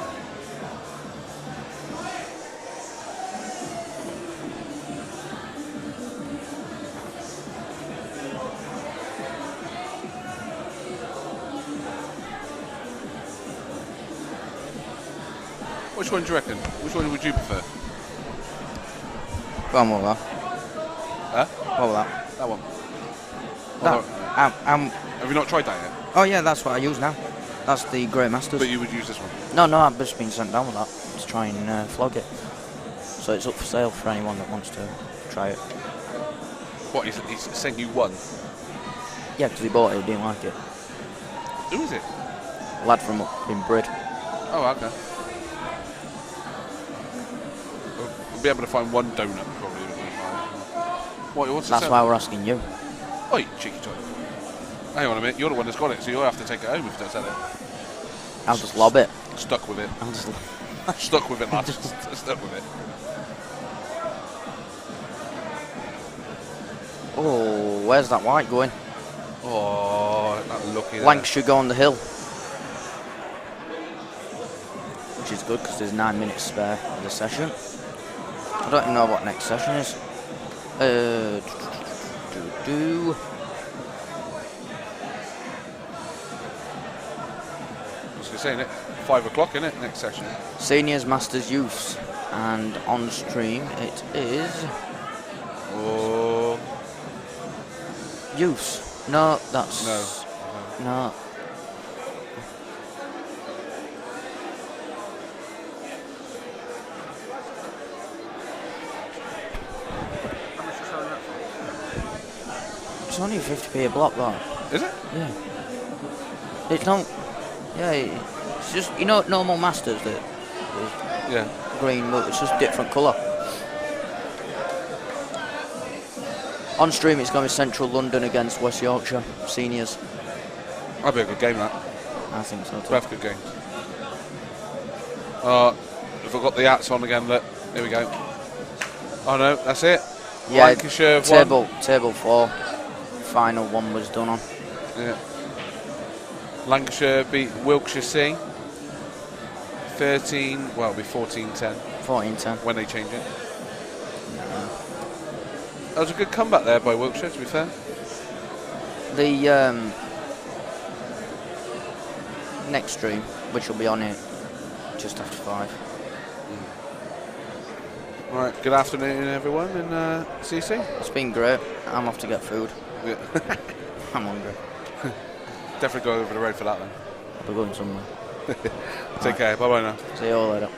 Which one do you reckon? Which one would you prefer? Go on, what was that? Huh? What was that? That one. That, have you not tried that yet? oh yeah, that's what I use now. That's the Grey Masters. But you would use this one? No, I've just been sent down with that to try and flog it. So it's up for sale for anyone that wants to try it. What, he's sent you one? Yeah, because he bought it, he didn't like it. Who is it? Lad from up in Brid. Oh, okay. We'll be able to find one donut, probably. What's That's why we're asking you. Oh, you cheeky toy. Hang on a minute, you're the one that's got it, so you'll have to take it home if you don't sell it. I'll just lob it. Stuck with it. I'll just Stuck with it, lad. Stuck with it. Oh, where's that white going? Oh, that lucky. Lancashire go on the hill. Which is good because there's 9 minutes spare of the session. I don't even know what next session is. I was going to say, isn't it? 5 o'clock, isn't it? Next session. Seniors, Masters, Youths. And on stream it is... Oh. Youths. No, that's... No. It's only 50p a block, though. Is it? Yeah. It's not... Yeah, it's just, you know, normal Masters that... Yeah. Green, but it's just different colour. On stream, it's going to be Central London against West Yorkshire Seniors. That'll be a good game, that. I think so too. We'll have good games. If I've got the hats on again, look. Here we go. Oh no, that's it. Yeah, Lancashire table 4. Final one was done on. Yeah. Lancashire beat Wiltshire C. 13, well, it'll be 14-10. 14-10. When they change it. That was a good comeback there by Wiltshire, to be fair. The next stream, which will be on it just after 5. Right, good afternoon, everyone, and see you soon. It's been great. I'm off to get food. Yeah. I'm hungry. Definitely go over the road for that then. We're going somewhere. Take care. Bye-bye now. See you all later.